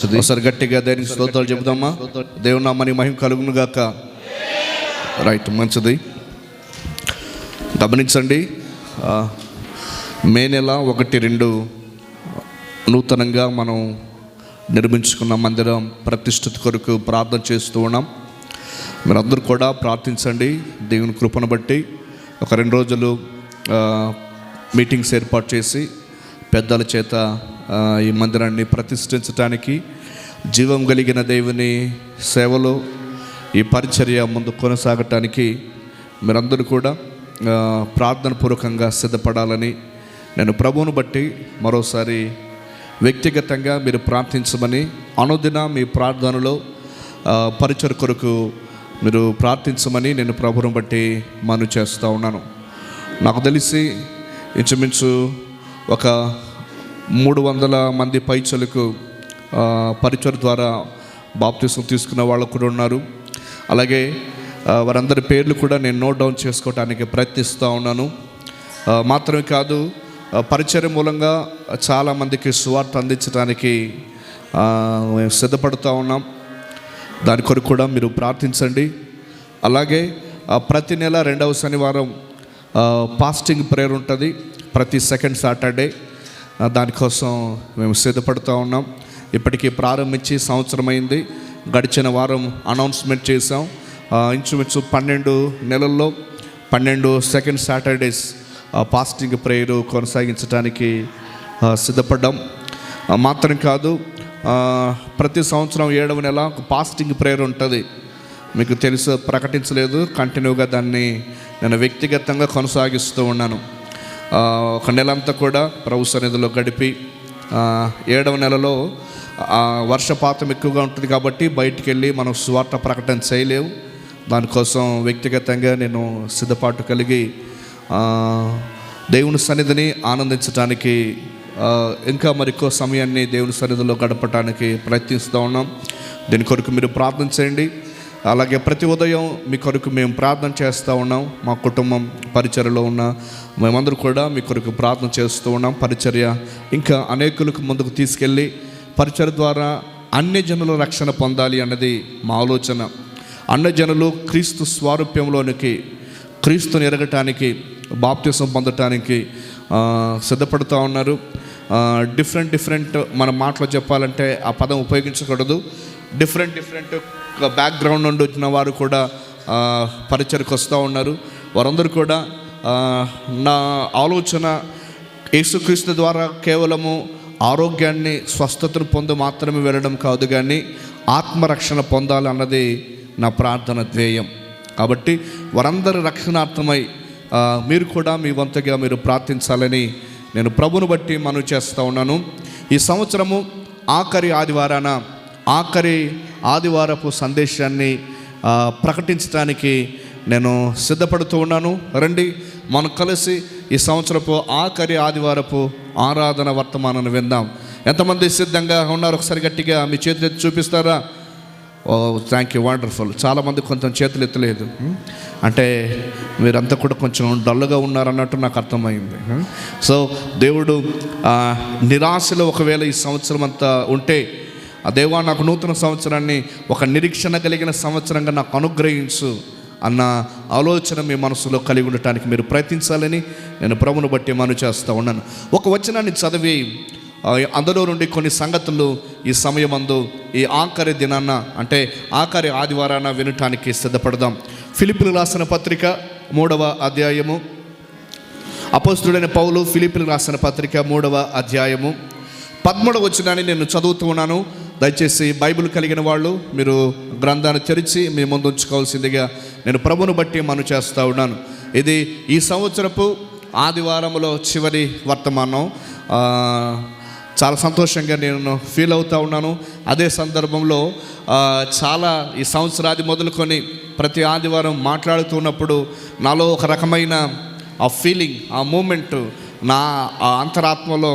ఒకసారి గట్టిగా దేనికి స్తోత్రాలు చెబుదామా? దేవుని నామాని మహిమ కలుగును గాక. రైట్, మంచిది. గమనించండి, మే నెల 1-2 నూతనంగా మనం నిర్మించుకున్న మందిరం ప్రతిష్ఠిత కొరకు ప్రార్థన చేస్తూ ఉన్నాం. మీరందరూ కూడా ప్రార్థించండి. దేవుని కృపను బట్టి ఒక 2 రోజులు మీటింగ్స్ ఏర్పాటు చేసి పెద్దల చేత ఈ మందిరాన్ని ప్రతిష్ఠించడానికి, జీవం కలిగిన దేవుని సేవలో ఈ పరిచర్య ముందు కొనసాగటానికి మీరందరూ కూడా ప్రార్థన పూర్వకంగా సిద్ధపడాలని నేను ప్రభువును బట్టి మరోసారి వ్యక్తిగతంగా మీరు ప్రార్థించమని, అనుదిన మీ ప్రార్థనలో పరిచర్య కొరకు మీరు ప్రార్థించమని నేను ప్రభువును బట్టి మనవి చేస్తూ ఉన్నాను. నాకు తెలిసి ఇంచుమించు ఒక 300 మంది పైచలకు పరిచర్య ద్వారా బాప్తిసం తీసుకున్న వాళ్ళు కూడా ఉన్నారు. అలాగే వారందరి పేర్లు కూడా నేను నోట్ డౌన్ చేసుకోవడానికి ప్రయత్నిస్తూ ఉన్నాను. మాత్రమే కాదు, పరిచర్య మూలంగా చాలామందికి సువార్త అందించడానికి మేము సిద్ధపడుతూ ఉన్నాం. దాని కొరకు కూడా మీరు ప్రార్థించండి. అలాగే ప్రతి నెల 2వ శనివారం ఫాస్టింగ్ ప్రేయర్ ఉంటుంది, ప్రతి సెకండ్ సాటర్డే. దానికోసం మేము సిద్ధపడుతూ ఉన్నాం. ఇప్పటికీ ప్రారంభించి సంవత్సరం అయింది. గడిచిన వారం అనౌన్స్మెంట్ చేసాం. ఇంచుమించు 12 నెలల్లో 12 సెకండ్ సాటర్డేస్ ఫాస్టింగ్ ప్రేయర్ కొనసాగించడానికి సిద్ధపడ్డాం. మాత్రం కాదు, ప్రతి సంవత్సరం 7వ నెల ఫాస్టింగ్ ప్రేయర్ ఉంటుంది. మీకు తెలుసు, ప్రకటించలేదు, కంటిన్యూగా దాన్ని నేను వ్యక్తిగతంగా కొనసాగిస్తూ ఉన్నాను. ఒక నెలంతా కూడా ప్రభు సన్నిధిలో గడిపి 7వ నెలలో వర్షపాతం ఎక్కువగా ఉంటుంది కాబట్టి బయటికి వెళ్ళి మనం సువార్త ప్రకటన చేయలేవు. దానికోసం వ్యక్తిగతంగా నేను సిద్ధపాటు కలిగి దేవుని సన్నిధిని ఆనందించడానికి ఇంకా మరికో సమయాన్ని దేవుని సన్నిధిలో గడపడానికి ప్రయత్నిస్తూ ఉన్నాం. దీని కొరకు మీరు ప్రార్థన చేయండి. అలాగే ప్రతి ఉదయం మీ కొరకు మేము ప్రార్థన చేస్తూ ఉన్నాం. మా కుటుంబం పరిచర్యలో ఉన్న మేమందరూ కూడా మీ కొరకు ప్రార్థన చేస్తూ ఉన్నాం. పరిచర్య ఇంకా అనేకులకు ముందుకు తీసుకెళ్ళి పరిచర్య ద్వారా అన్యజనుల రక్షణ పొందాలి అన్నది మా ఆలోచన. అన్యజనులు క్రీస్తు స్వారూప్యంలోనికి, క్రీస్తుని ఎరగటానికి, బాప్తిసం పొందటానికి సిద్ధపడుతూ ఉన్నారు. డిఫరెంట్ మన మాటలో చెప్పాలంటే ఆ పదం ఉపయోగించకూడదు. డిఫరెంట్ బ్యాక్గ్రౌండ్ నుండి వచ్చిన వారు కూడా పరిచర్యకు వస్తూ ఉన్నారు. వారందరూ కూడా నా ఆలోచన యేసుక్రీస్తు ద్వారా కేవలము ఆరోగ్యాన్ని, స్వస్థతను పొంది మాత్రమే వెళ్ళడం కాదు, కానీ ఆత్మరక్షణ పొందాలన్నది నా ప్రార్థన ధ్యేయం. కాబట్టి వారందరి రక్షణార్థమై మీరు కూడా మీ వంతుగా మీరు ప్రార్థించాలని నేను ప్రభువును బట్టి మనవి చేస్తూ ఉన్నాను. ఈ సంవత్సరము ఆఖరి ఆదివారపు సందేశాన్ని ప్రకటించడానికి నేను సిద్ధపడుతూ ఉన్నాను. రండి, మనం కలిసి ఈ సంవత్సరపు ఆఖరి ఆదివారపు ఆరాధన వర్తమానాన్ని విందాం. ఎంతమంది సిద్ధంగా ఉన్నారు? ఒకసారి గట్టిగా మీ చేతులు ఎత్తి చూపిస్తారా? ఓ, థ్యాంక్ యూ, వండర్ఫుల్. చాలామంది కొంచెం చేతులు ఎత్తలేదు. అంటే మీరంతా కూడా కొంచెం డల్గా ఉన్నారన్నట్టు నాకు అర్థమైంది. సో దేవుడు నిరాశలో ఒకవేళ ఈ సంవత్సరం అంతా ఉంటే, ఆ దేవా నాకు నూతన సంవత్సరాన్ని ఒక నిరీక్షణ కలిగిన సంవత్సరంగా నాకు అనుగ్రహించు అన్న ఆలోచన మీ మనసులో కలిగి ఉండటానికి మీరు ప్రయత్నించాలని నేను ప్రభువును బట్టి మనవి చేస్తూ ఉన్నాను. ఒక వచనాన్ని చదివి అందులో నుండి కొన్ని సంగతులు ఈ సమయమందు ఈ ఆఖరి దినాన్న, అంటే ఆఖరి ఆదివారాన వినటానికి సిద్ధపడదాం. ఫిలిప్పీయులకు రాసిన పత్రిక 3వ అధ్యాయము. అపోస్తలుడైన పౌలు ఫిలిప్పీయులకు రాసిన పత్రిక 3వ అధ్యాయము 13వ వచనాన్ని నేను చదువుతూ ఉన్నాను. దయచేసి బైబిల్ కలిగిన వాళ్ళు మీరు గ్రంథాన్ని తెరిచి మీ ముందు ఉంచుకోవాల్సిందిగా నేను ప్రభువును బట్టి మనవి చేస్తూ ఉన్నాను. ఇది ఈ సంవత్సరపు ఆదివారంలో చివరి వర్తమానం. చాలా సంతోషంగా నేను ఫీల్ అవుతూ ఉన్నాను. అదే సందర్భంలో చాలా ఈ సంవత్సరాది మొదలుకొని ప్రతి ఆదివారం మాట్లాడుతున్నప్పుడు నాలో ఒక రకమైన ఆ ఫీలింగ్, ఆ మూమెంట్, నా ఆ అంతరాత్మలో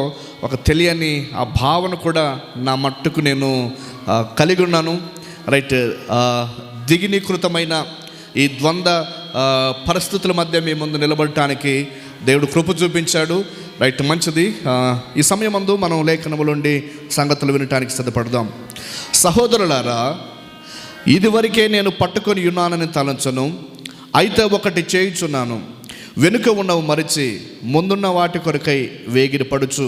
ఒక తెలియని ఆ భావన కూడా నా మట్టుకు నేను కలిగి ఉన్నాను. రైట్, దిగినీకృతమైన ఈ ద్వంద్వ పరిస్థితుల మధ్య మీ ముందు నిలబడటానికి దేవుడు కృప చూపించాడు. రైట్, మంచిది. ఈ సమయమందు మనం లేఖనములుండి సంగతులు వినటానికి సిద్ధపడదాం. సహోదరులారా, ఇదివరకే నేను పట్టుకొని ఉన్నానని తలంచను, అయితే ఒకటి చేయుచున్నాను, వెనుక ఉన్నవి మరిచి ముందున్న వాటి కొరకై వేగిరపడుచు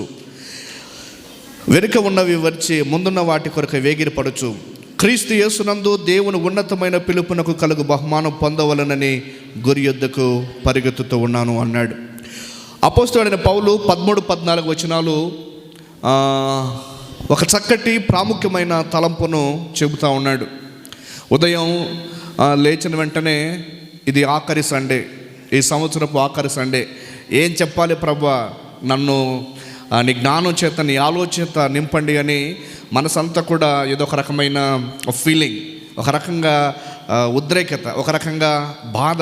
క్రీస్తు యేసునందు దేవుని ఉన్నతమైన పిలుపునకు కలుగు బహుమానం పొందవలనని గురి యొద్దకు పరిగెత్తుతూ ఉన్నాను అన్నాడు. అపోస్తలుడైన పౌలు 13-14 వచనాలు ఒక చక్కటి ప్రాముఖ్యమైన తలంపును చెబుతూ ఉన్నాడు. ఉదయం లేచిన వెంటనే ఇది ఆఖరి సండే, ఈ సంవత్సరపు ఆఖరి సండే, ఏం చెప్పాలి ప్రభువా, నన్ను నీ జ్ఞానం చేత, నీ ఆలోచన నింపండి అని మనసంతా కూడా ఏదో ఒక రకమైన ఫీలింగ్, ఒక రకంగా ఉద్రేకత, ఒక రకంగా బాధ,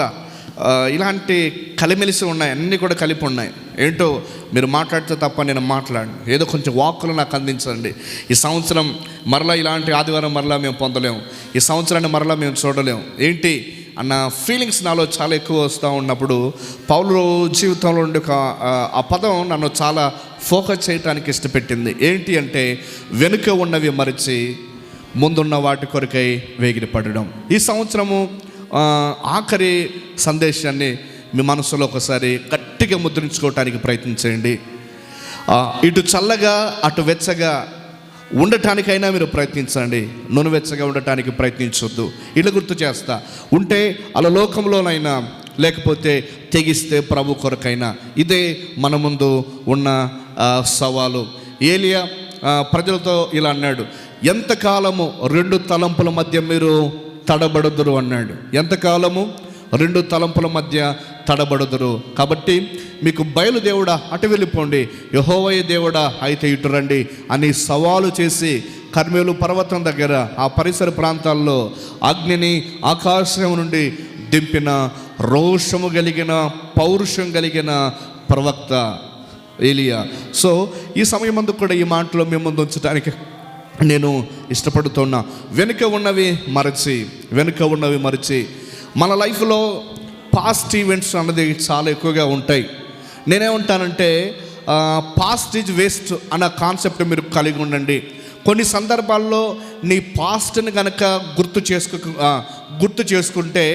ఇలాంటి కలిమెలిసి ఉన్నాయి, అన్నీ కూడా కలిపి ఉన్నాయి. ఏంటో మీరు మాట్లాడితే తప్ప నేను మాట్లాడను, ఏదో కొంచెం వాక్కులు నాకు అందించండి. ఈ సంవత్సరం మరలా ఇలాంటి ఆదివారం మరలా మేము పొందలేము, ఈ సంవత్సరాన్ని మరలా మేము చూడలేము ఏంటి అన్న ఫీలింగ్స్ నాలో చాలా ఎక్కువ వస్తూ ఉన్నప్పుడు పౌలు జీవితంలో ఉండే ఆ పదం నన్ను చాలా ఫోకస్ చేయడానికి ఇష్టపెట్టింది. ఏంటి అంటే, వెనుక ఉన్నవి మరిచి ముందున్న వాటి కొరకై వేగిరపడడం. ఈ సంవత్సరము ఆఖరి సందేశాన్ని మీ మనసులో ఒకసారి గట్టిగా ముద్రించుకోవటానికి ప్రయత్నించండి. ఇటు చల్లగా అటు వెచ్చగా ఉండటానికైనా మీరు ప్రయత్నించండి, నునువెచ్చగా ఉండటానికి ప్రయత్నించొద్దు. ఇళ్ళు గుర్తు చేస్తా ఉంటే అలా లోకంలోనైనా, లేకపోతే తెగిస్తే ప్రభు కొరకైనా. ఇదే మన ముందు ఉన్న సవాలు. ఏలియా ప్రజలతో ఇలా అన్నాడు, ఎంతకాలము 2 తలంపుల మధ్య మీరు తడబడుదురు అన్నాడు. ఎంతకాలము 2 తలంపుల మధ్య తడబడుదురు. కాబట్టి మీకు బయలుదేవుడా అటు వెళ్ళిపోండి, యెహోవాయే దేవుడా అయితే ఇటు రండి అని సవాలు చేసి కర్మేలు పర్వతం దగ్గర ఆ పరిసర ప్రాంతాల్లో అగ్నిని ఆకాశం నుండి దింపిన రోషము కలిగిన, పౌరుషం కలిగిన ప్రవక్త ఏలియా. సో ఈ సమయమందు కూడా ఈ మాటలో మేము ముందు ఉంచడానికి నేను ఇష్టపడుతున్నా. వెనుక ఉన్నవి మరచి మన లైఫ్లో పాస్ట్ ఈవెంట్స్ అన్నది చాలా ఎక్కువగా ఉంటాయి. నేనేమంటానంటే, పాస్ట్ ఈజ్ వేస్ట్ అన్న కాన్సెప్ట్ మీరు కలిగి ఉండండి. కొన్ని సందర్భాల్లో నీ పాస్ట్ని కనుక గుర్తు చేసుకుంటే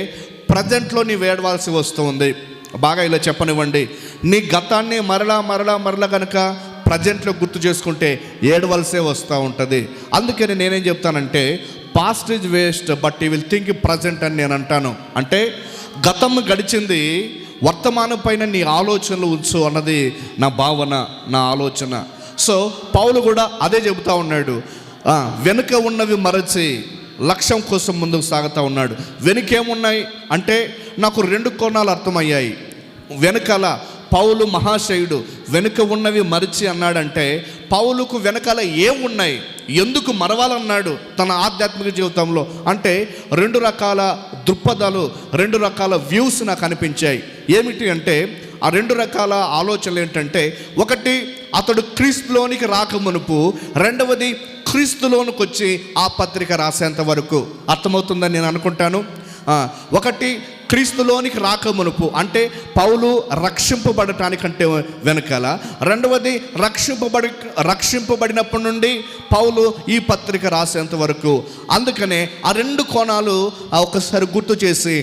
ప్రజెంట్లో నీ వేడవలసి వస్తుంది. బాగా ఇలా చెప్పనివ్వండి, నీ గతాన్ని మరలా కనుక ప్రజెంట్లో గుర్తు చేసుకుంటే ఏడవలసే వస్తూ ఉంటుంది. అందుకని నేనేం చెప్తానంటే, past is waste but you will think present అని నేను అంటాను. అంటే గతం గడిచింది, వర్తమానం పైన నీ ఆలోచనలు ఉంచు అన్నది నా భావన, నా ఆలోచన. సో పౌలు కూడా అదే చెబుతూ ఉన్నాడు. వెనుక ఉన్నవి మరచి లక్ష్యం కోసం ముందుకు సాగుతూ ఉన్నాడు. వెనుకేమున్నాయి అంటే, నాకు 2 కోణాలు అర్థమయ్యాయి. వెనకాల పౌలు మహాశయుడు వెనుక ఉన్నవి మరిచి అన్నాడంటే, పౌలుకు వెనకాల ఏమున్నాయి, ఎందుకు మరవాలన్నాడు తన ఆధ్యాత్మిక జీవితంలో అంటే 2 రకాల దృక్పథాలు, 2 రకాల వ్యూస్ నాకు అనిపించాయి. ఏమిటి అంటే, ఆ 2 రకాల ఆలోచనలు ఏంటంటే, ఒకటి అతడు క్రీస్తులోనికి రాకమునుపు, రెండవది క్రీస్తులోనికి వచ్చి ఆ పత్రిక రాసేంత వరకు. అర్థమవుతుందని నేను అనుకుంటాను. ఒకటి క్రీస్తులోనికి రాకమునుపు అంటే పౌలు రక్షింపబడటానికంటే వెనకాల, రెండవది రక్షింపబడినప్పటి నుండి పౌలు ఈ పత్రిక రాసేంత వరకు. అందుకనే ఆ 2 కోణాలు ఒకసారి గుర్తు చేసి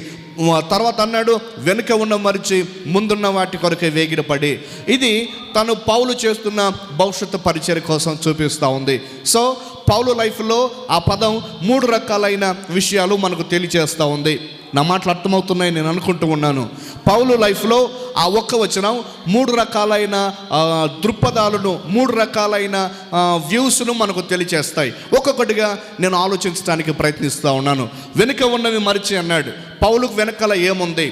తర్వాత అన్నాడు, వెనుక ఉన్న మరిచి ముందున్న వాటి కొరకే వేగిరపడి. ఇది తను పౌలు చేస్తున్న భవిష్యత్తు పరిచర్య కోసం చూపిస్తూ ఉంది. సో పౌలు లైఫ్లో ఆ పదం 3 రకాలైన విషయాలు మనకు తెలియజేస్తూ ఉంది. నా మాటలు అర్థమవుతున్నాయి నేను అనుకుంటూ ఉన్నాను. పౌలు లైఫ్లో ఆ ఒక్క వచనం 3 రకాలైన దృక్పథాలను, 3 రకాలైన వ్యూస్ను మనకు తెలియచేస్తాయి. ఒక్కొక్కటిగా నేను ఆలోచించడానికి ప్రయత్నిస్తూ ఉన్నాను. వెనుక ఉన్నవి మరిచి అన్నాడు. పౌలుకు వెనకాల ఏముంది?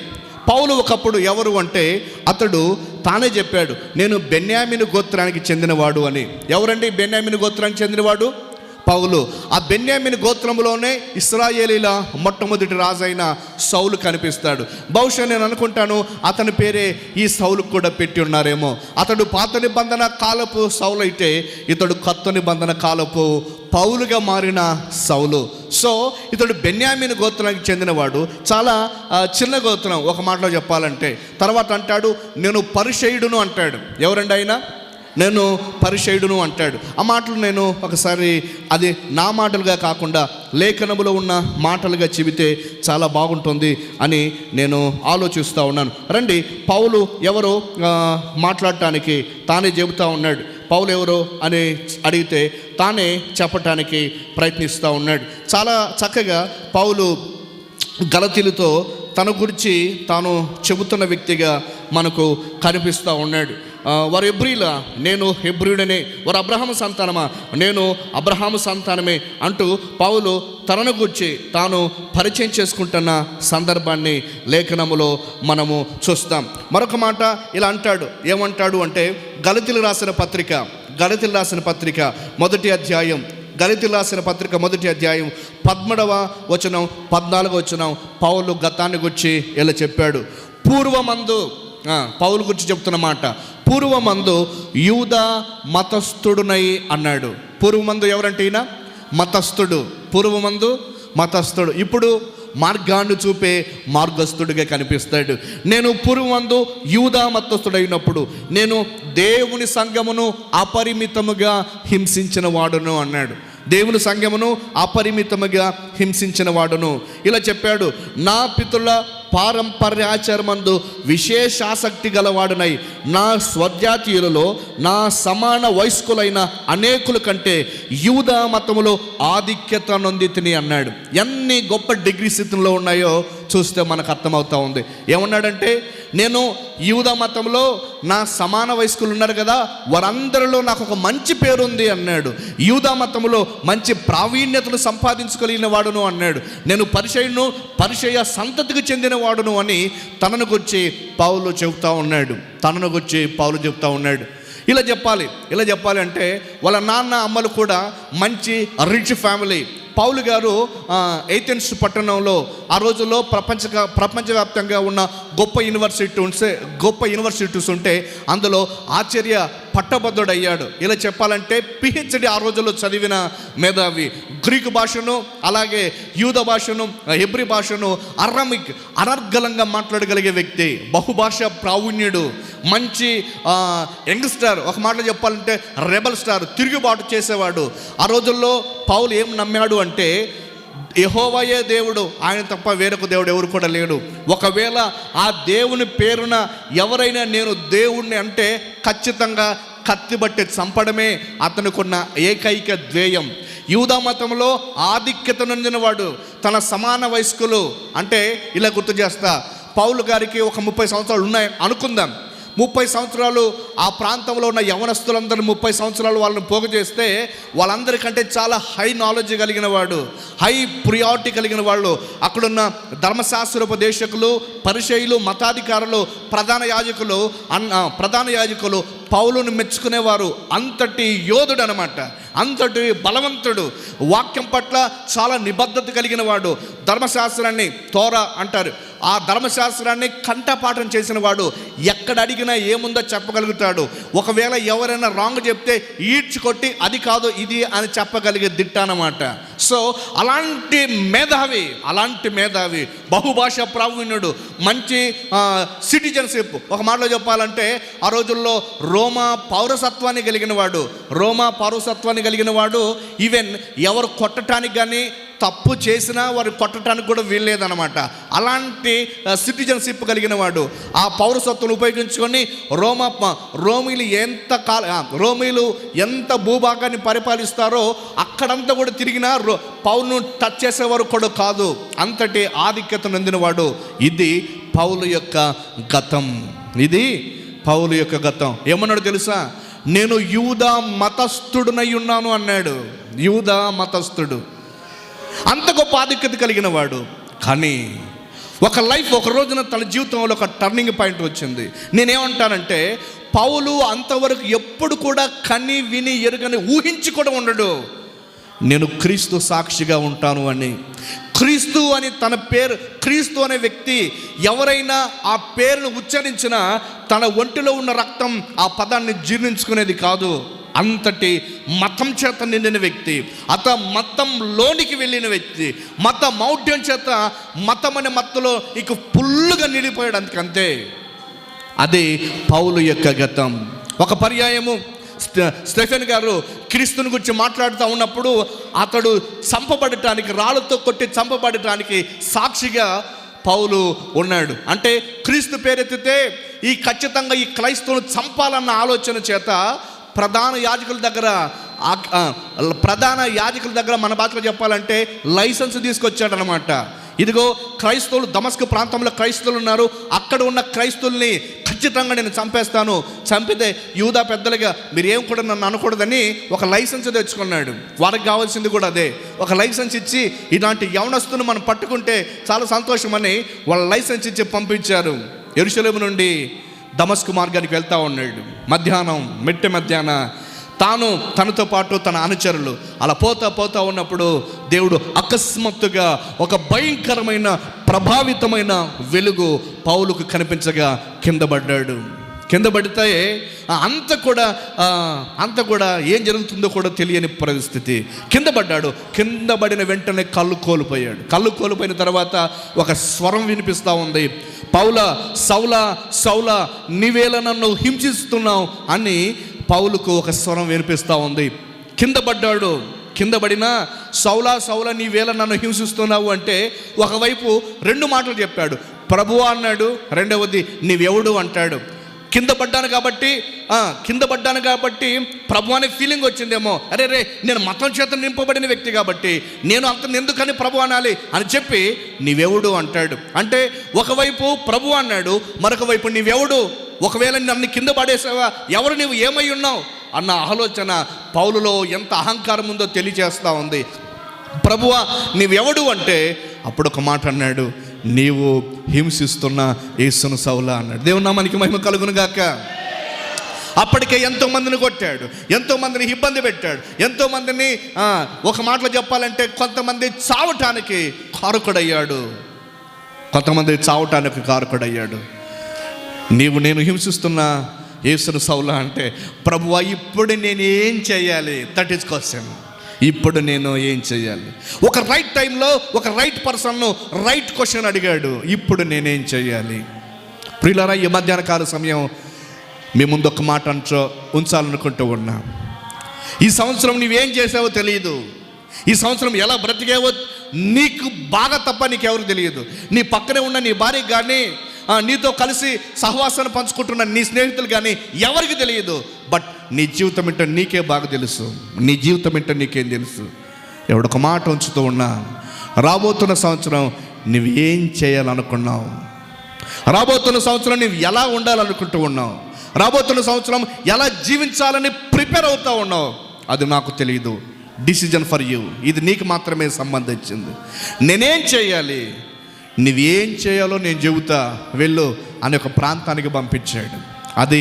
పౌలు ఒకప్పుడు ఎవరు అంటే, అతడు తానే చెప్పాడు, నేను బెన్యామీను గోత్రానికి చెందినవాడు అని. ఎవరండి బెన్యామీను గోత్రానికి చెందినవాడు? పౌలు. ఆ బెన్యామీను గోత్రంలోనే ఇశ్రాయేలీల మొట్టమొదటి రాజైన సౌలు కనిపిస్తాడు. బహుశా నేను అనుకుంటాను అతని పేరే ఈ సౌలుకు కూడా పెట్టి ఉన్నారేమో. అతడు పాత నిబంధన కాలపు సౌలు అయితే, ఇతడు కొత్త నిబంధన కాలపు పౌలుగా మారిన సౌలు. సో ఇతడు బెన్యామీను గోత్రానికి చెందినవాడు, చాలా చిన్న గోత్రం ఒక మాటలో చెప్పాలంటే. తర్వాత అంటాడు నేను పరిసయ్యుడును అంటాడు. ఎవరండి ఆయన? నేను పరిసయ్యుడును అంటాడు. ఆ మాటలు నేను ఒకసారి అది నా మాటలుగా కాకుండా లేఖనములో ఉన్న మాటలుగా చెబితే చాలా బాగుంటుంది అని నేను ఆలోచిస్తూ ఉన్నాను. రండి, పౌలు ఎవరో మాట్లాడటానికి తానే చెబుతూ ఉన్నాడు. పౌలు ఎవరో అని అడిగితే తానే చెప్పటానికి ప్రయత్నిస్తూ ఉన్నాడు. చాలా చక్కగా పౌలు గలతీయులతో తన గురించి తాను చెబుతున్న వ్యక్తిగా మనకు కనిపిస్తూ ఉన్నాడు. వారు హెబ్రీలా, నేను హెబ్రీయుడనే. వారు అబ్రహాము సంతానమా, నేను అబ్రహాము సంతానమే అంటూ పౌలు తనను గురించి తాను పరిచయం చేసుకుంటున్న సందర్భాన్ని లేఖనములో మనము చూస్తాం. మరొక మాట ఇలా అంటాడు. ఏమంటాడు అంటే గలతీయులకు రాసిన పత్రిక మొదటి అధ్యాయం, గలతీయులకు రాసిన పత్రిక మొదటి అధ్యాయం 13వ వచనం 14వ వచనం పౌలు గతాన్ని గురించి ఇలా చెప్పాడు. పూర్వమందు, పౌలు గురించి చెప్తున్న మాట, పూర్వమందు యూదా మతస్థుడునై అన్నాడు. పూర్వమందు ఎవరంటే ఈయన మతస్థుడు, పూర్వమందు మతస్థుడు. ఇప్పుడు మార్గాన్ని చూపే మార్గస్థుడిగా కనిపిస్తాడు. నేను పూర్వమందు యూదా మతస్థుడైనప్పుడు నేను దేవుని సంఘమును అపరిమితముగా హింసించిన వాడును అన్నాడు. దేవుని సంఘమును అపరిమితముగా హింసించిన వాడును. ఇలా చెప్పాడు. నా పితరుల పారంపర్యాచారమందు విశేష ఆసక్తి గలవాడునై నా స్వజాతీయులలో నా సమాన వయస్కులైన అనేకుల కంటే యూదా మతములో ఆధిక్యత నొందితిని అన్నాడు. ఎన్ని గొప్ప డిగ్రీ స్థితిలో ఉన్నాయో చూస్తే మనకు అర్థమవుతూ ఉంది. ఏమన్నాడంటే నేను యూదా మతంలో నా సమాన వయస్కులు ఉన్నారు కదా, వారందరిలో నాకు ఒక మంచి పేరుంది అన్నాడు. యూదా మతంలో మంచి ప్రావీణ్యతలు సంపాదించుకోగలిగిన వాడును అన్నాడు. నేను పరిసయ్య సంతతికి చెందిన వాడును అని తనను గురించి పౌలు చెబుతూ ఉన్నాడు. ఇలా చెప్పాలి అంటే వాళ్ళ నాన్న అమ్మలు కూడా మంచి రిచ్ ఫ్యామిలీ. పౌలు గారు ఏథెన్స్ పట్టణంలో ఆ రోజుల్లో ప్రపంచవ్యాప్తంగా ఉన్న గొప్ప యూనివర్సిటీస్ ఉంటే అందులో ఆచార్య పట్టభద్రుడయ్యాడు. ఇలా చెప్పాలంటే పిహెచ్డి ఆ రోజుల్లో చదివిన మేధావి. గ్రీకు భాషను, అలాగే యూద భాషను, హెబ్రీ భాషను అనర్గళంగా మాట్లాడగలిగే వ్యక్తి, బహుభాష ప్రావీణ్యుడు, మంచి యంగ్స్టర్. ఒక మాటలో చెప్పాలంటే రెబల్ స్టార్, తిరుగుబాటు చేసేవాడు. ఆ రోజుల్లో పౌలు ఏం నమ్మాడు అంటే యెహోవాయే దేవుడు, ఆయన తప్ప వేరొక దేవుడు ఎవరు కూడా లేడు. ఒకవేళ ఆ దేవుని పేరున ఎవరైనా నేను దేవుణ్ణి అంటే ఖచ్చితంగా కత్తి బట్టి చంపడమే అతనుకున్న ఏకైక ధ్యేయం. యూదా మతంలో ఆధిక్యత నొందినవాడు, తన సమాన వయస్కులు అంటే ఇలా గుర్తు చేస్తా, పౌలు గారికి ఒక 30 సంవత్సరాలు ఉన్నాయి అనుకుందాం. 30 సంవత్సరాలు ఆ ప్రాంతంలో ఉన్న యవనస్తులందరూ 30 సంవత్సరాలు వాళ్ళని పోగు చేస్తే వాళ్ళందరికంటే చాలా హై నాలెడ్జ్ కలిగిన వాడు, హై ప్రియారిటీ కలిగిన వాళ్ళు. అక్కడున్న ధర్మశాస్త్రోపదేశకులు, పరిసయ్యులు, మతాధికారులు, ప్రధాన యాజకులు పౌలును మెచ్చుకునేవారు. అంతటి యోధుడు అనమాట, అంతటి బలవంతుడు, వాక్యం పట్ల చాలా నిబద్ధత కలిగిన వాడు. ధర్మశాస్త్రాన్ని తోరా అంటారు, ఆ ధర్మశాస్త్రాన్ని కంఠపాఠం చేసిన వాడు. ఎక్కడ అడిగినా ఏముందో చెప్పగలుగుతాడు. ఒకవేళ ఎవరైనా రాంగ్ చెప్తే ఈడ్చుకొట్టి అది కాదు ఇది అని చెప్పగలిగే దిట్ట అన్నమాట. సో అలాంటి మేధావి, బహుభాష ప్రావీణ్యుడు, మంచి సిటిజన్షిప్. ఒక మాటలో చెప్పాలంటే ఆ రోజుల్లో రోమా పౌరసత్వాన్ని కలిగిన వాడు. ఈవెన్ ఎవరు కొట్టడానికి కానీ, తప్పు చేసినా వారు కొట్టడానికి కూడా వీల్లేదన్నమాట. అలాంటి సిటిజన్షిప్ కలిగిన వాడు. ఆ పౌరసత్వం ఉపయోగించుకొని రోమీలు ఎంత భూభాగాన్ని పరిపాలిస్తారో అక్కడంతా కూడా తిరిగినా పౌలును టచ్ చేసేవారు కూడా కాదు. అంతటి ఆధిక్యత నొందినవాడు. ఇది పౌలు యొక్క గతం. ఏమన్నాడు తెలుసా? నేను యూదా మతస్థుడునై ఉన్నాను అన్నాడు. యూదా మతస్థుడు, అంత గొప్ప ఆధిక్యత కలిగిన వాడు. కానీ ఒక రోజున తన జీవితంలో ఒక టర్నింగ్ పాయింట్ వచ్చింది. నేనేమంటానంటే పౌలు అంతవరకు ఎప్పుడు కూడా కని విని ఎరుగని ఊహించి కూడా ఉండడు. నేను క్రీస్తు సాక్షిగా ఉంటాను అని. క్రీస్తు అని తన పేరు, క్రీస్తు అనే వ్యక్తి ఎవరైనా ఆ పేరును ఉచ్చరించినా తన ఒంటిలో ఉన్న రక్తం ఆ పదాన్ని జీర్ణించుకునేది కాదు. అంతటి మతం చేత నిండిన వ్యక్తి, మతంలోనికి వెళ్ళిన వ్యక్తి, మత మౌఢ్యం చేత మతం అనే మత్తులో ఇక ఫుల్లుగా నిండిపోయాడు. అంతే. అది పౌలు యొక్క గతం. ఒక పర్యాయము స్టెఫెన్ గారు క్రీస్తుని గురించి మాట్లాడుతూ ఉన్నప్పుడు అతడు చంపబడటానికి, రాళ్ళతో కొట్టి చంపబడటానికి సాక్షిగా పౌలు ఉన్నాడు. అంటే క్రీస్తు పేరెత్తితే ఖచ్చితంగా ఈ క్రైస్తవును చంపాలన్న ఆలోచన చేత ప్రధాన యాజకుల దగ్గర మన భాషలో చెప్పాలంటే లైసెన్స్ తీసుకొచ్చాడనమాట. ఇదిగో క్రైస్తవులు, దమస్కు ప్రాంతంలో క్రైస్తవులు ఉన్నారు, అక్కడ ఉన్న క్రైస్తవుల్ని ఖచ్చితంగా నేను చంపేస్తాను, చంపితే యూదా పెద్దలుగా మీరేం కూడా నన్ను అనకూడదని ఒక లైసెన్స్ తెచ్చుకున్నాడు. వారికి కావాల్సింది కూడా అదే, ఒక లైసెన్స్ ఇచ్చి ఇలాంటి యవనస్తును మనం పట్టుకుంటే చాలా సంతోషమని వాళ్ళ లైసెన్స్ ఇచ్చి పంపించారు. యెరూషలేము నుండి దమస్కు మార్గానికి వెళ్తూ ఉన్నాడు. మధ్యాహ్నం తనతో పాటు తన అనుచరులు అలా పోతా ఉన్నప్పుడు దేవుడు అకస్మాత్తుగా ఒక భయంకరమైన ప్రభావితమైన వెలుగు పౌలుకు కనిపించగా కింద పడితే అంత కూడా ఏం జరుగుతుందో కూడా తెలియని పరిస్థితి. కింద పడిన వెంటనే కళ్ళు కోల్పోయిన తర్వాత ఒక స్వరం వినిపిస్తూ ఉంది, సౌలా నీవేళ నన్ను హింసిస్తున్నావు అని పౌలుకు ఒక స్వరం వినిపిస్తూ ఉంది. కింద పడినా సౌలా నీవేళ నన్ను హింసిస్తున్నావు అంటే ఒకవైపు 2 మాటలు చెప్పాడు. ప్రభువా అన్నాడు, రెండవది నీవెవడు అంటాడు. కింద పడ్డాను కాబట్టి ప్రభు అనే ఫీలింగ్ వచ్చిందేమో, అరే నేను మతం చేత నింపబడిన వ్యక్తి కాబట్టి నేను అంత ఎందుకని ప్రభు అనాలి అని చెప్పి నీవెవడు అంటాడు. అంటే ఒకవైపు ప్రభు అన్నాడు, మరొక వైపు నీవెవడు, ఒకవేళ నన్ను కింద పడేసావా, ఎవరు నీవు, ఏమై ఉన్నావు అన్న ఆలోచన పౌలులో ఎంత అహంకారం ఉందో తెలియజేస్తూ ఉంది. ప్రభువా నీవెవడు అంటే అప్పుడు ఒక మాట అన్నాడు, నీవు హింసిస్తున్న యేసును సౌలా అన్నాడు. దేవుని నామానికి మహిమ కలుగును గాక. అప్పటికే ఎంతోమందిని కొట్టాడు, ఎంతోమందిని ఇబ్బంది పెట్టాడు, ఎంతోమందిని ఒక మాటలో చెప్పాలంటే కొంతమంది చావటానికి కారకుడయ్యాడు. నేను హింసిస్తున్న యేసును సౌలా అంటే ప్రభువా ఇప్పుడు నేను ఏం చేయాలి, దట్ ఈస్ క్వశ్చన్. ఇప్పుడు నేను ఏం చేయాలి? ఒక రైట్ టైంలో ఒక రైట్ పర్సన్ను రైట్ క్వశ్చన్ అడిగాడు, ఇప్పుడు నేనేం చేయాలి? ప్రియులారా, ఈ మధ్యాహ్న కాల సమయం మీ ముందు ఒక మాట ఉంచాలనుకుంటూ ఉన్నా. ఈ సంవత్సరం నువ్వేం చేసావో తెలియదు, ఈ సంవత్సరం ఎలా బ్రతికావో నీకు బాగా తప్ప నీకెవరు తెలియదు. నీ పక్కనే ఉన్న నీ భార్యకి కానీ, నీతో కలిసి సహవాసాన్ని పంచుకుంటున్న నీ స్నేహితులు కానీ ఎవరికి తెలియదు. బట్ నీ జీవితం ఏంటో నీకే బాగా తెలుసు. నీ జీవితం ఏంటో నీకేం తెలుసు. ఎవడొక మాట ఉంచుతూ ఉన్నా, రాబోతున్న సంవత్సరం నువ్వు ఏం చేయాలనుకున్నావు, రాబోతున్న సంవత్సరం నువ్వు ఎలా ఉండాలనుకుంటూ ఉన్నావు, రాబోతున్న సంవత్సరం ఎలా జీవించాలని ప్రిపేర్ అవుతూ ఉన్నావు, అది నాకు తెలియదు. డిసిజన్ ఫర్ యూ, ఇది నీకు మాత్రమే సంబంధించింది. నేనేం చేయాలి, నువ్వేం చేయాలో నేను చెబుతా, వెళ్ళు అని ఒక ప్రాంతానికి పంపించాడు. అది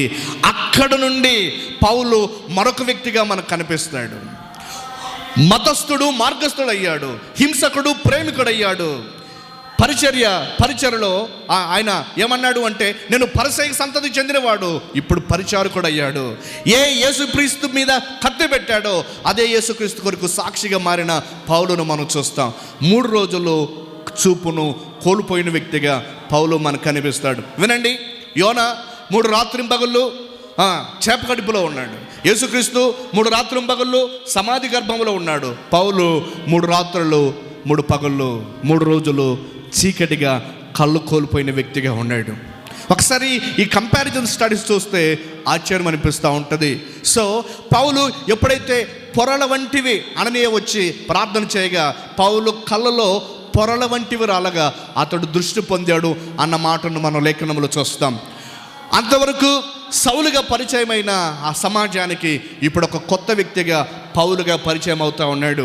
అక్కడ నుండి పౌలు మరొక వ్యక్తిగా మనకు కనిపిస్తాడు. మతస్థుడు మార్గస్థుడు అయ్యాడు, హింసకుడు ప్రేమికుడయ్యాడు. పరిచర్యలో ఆయన ఏమన్నాడు అంటే, నేను పరిసయ్య సంతతి చెందినవాడు, ఇప్పుడు పరిచారకుడు అయ్యాడు. యేసుక్రీస్తు మీద కత్తి పెట్టాడో అదే యేసుక్రీస్తు కొరకు సాక్షిగా మారిన పౌలును మనం చూస్తాం. 3 రోజులు చూపును కోల్పోయిన వ్యక్తిగా పౌలు మనకు కనిపిస్తాడు. వినండి, యోనా 3 రాత్రింపగళ్ళు చేప కడుపులో ఉన్నాడు. యేసుక్రీస్తు 3 రాత్రింపగళ్ళు సమాధి గర్భంలో ఉన్నాడు. పౌలు 3 రాత్రులు 3 పగళ్ళు 3 రోజులు చీకటిగా కళ్ళు కోల్పోయిన వ్యక్తిగా ఉన్నాడు. ఒకసారి ఈ కంపారిజన్ స్టడీస్ చూస్తే ఆశ్చర్యం అనిపిస్తూ ఉంటుంది. సో పౌలు ఎప్పుడైతే పొరల వంటివి అననీయ వచ్చి ప్రార్థన చేయగా పౌలు కళ్ళలో పొరల వంటివి రాలగా అతడు దృష్టి పొందాడు అన్న మాటను మనం లేఖనంలో చూస్తాం. అంతవరకు సౌలుగా పరిచయమైన ఆ సమాజానికి ఇప్పుడు ఒక కొత్త వ్యక్తిగా పౌలుగా పరిచయం అవుతూ ఉన్నాడు.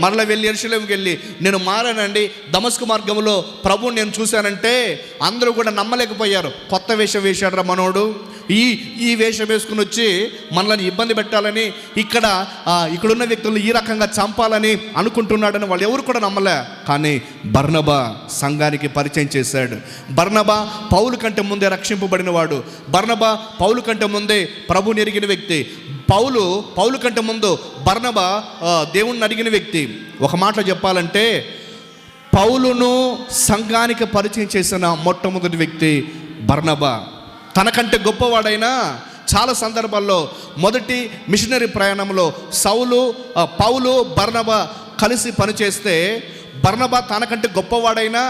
మరలా వెళ్ళి యెరూషలేముకి వెళ్ళి నేను మారానండి, దమస్కు మార్గంలో ప్రభువుని నేను చూశానంటే అందరూ కూడా నమ్మలేకపోయారు. కొత్త వేషం వేశాడు మనోడు, ఈ వేషం వేసుకుని వచ్చి మనల్ని ఇబ్బంది పెట్టాలని, ఇక్కడున్న వ్యక్తులను ఈ రకంగా చంపాలని అనుకుంటున్నాడని వాళ్ళు ఎవరు కూడా నమ్మలే. కానీ బర్నబా సంఘానికి పరిచయం చేశాడు. బర్నబా పౌలు కంటే ముందే రక్షింపబడిన వాడు. బర్నబా పౌలు కంటే ముందే ప్రభువుని ఎరిగిన వ్యక్తి. పౌలు కంటే ముందు బర్నబా దేవుణ్ణి అడిగిన వ్యక్తి. ఒక మాటలో చెప్పాలంటే పౌలును సంఘానికి పరిచయం చేసిన మొట్టమొదటి వ్యక్తి బర్నబా. తనకంటే గొప్పవాడైనా చాలా సందర్భాల్లో మొదటి మిషనరీ ప్రయాణంలో పౌలు బర్నబా కలిసి పనిచేస్తే బర్నబా తనకంటే గొప్పవాడైనా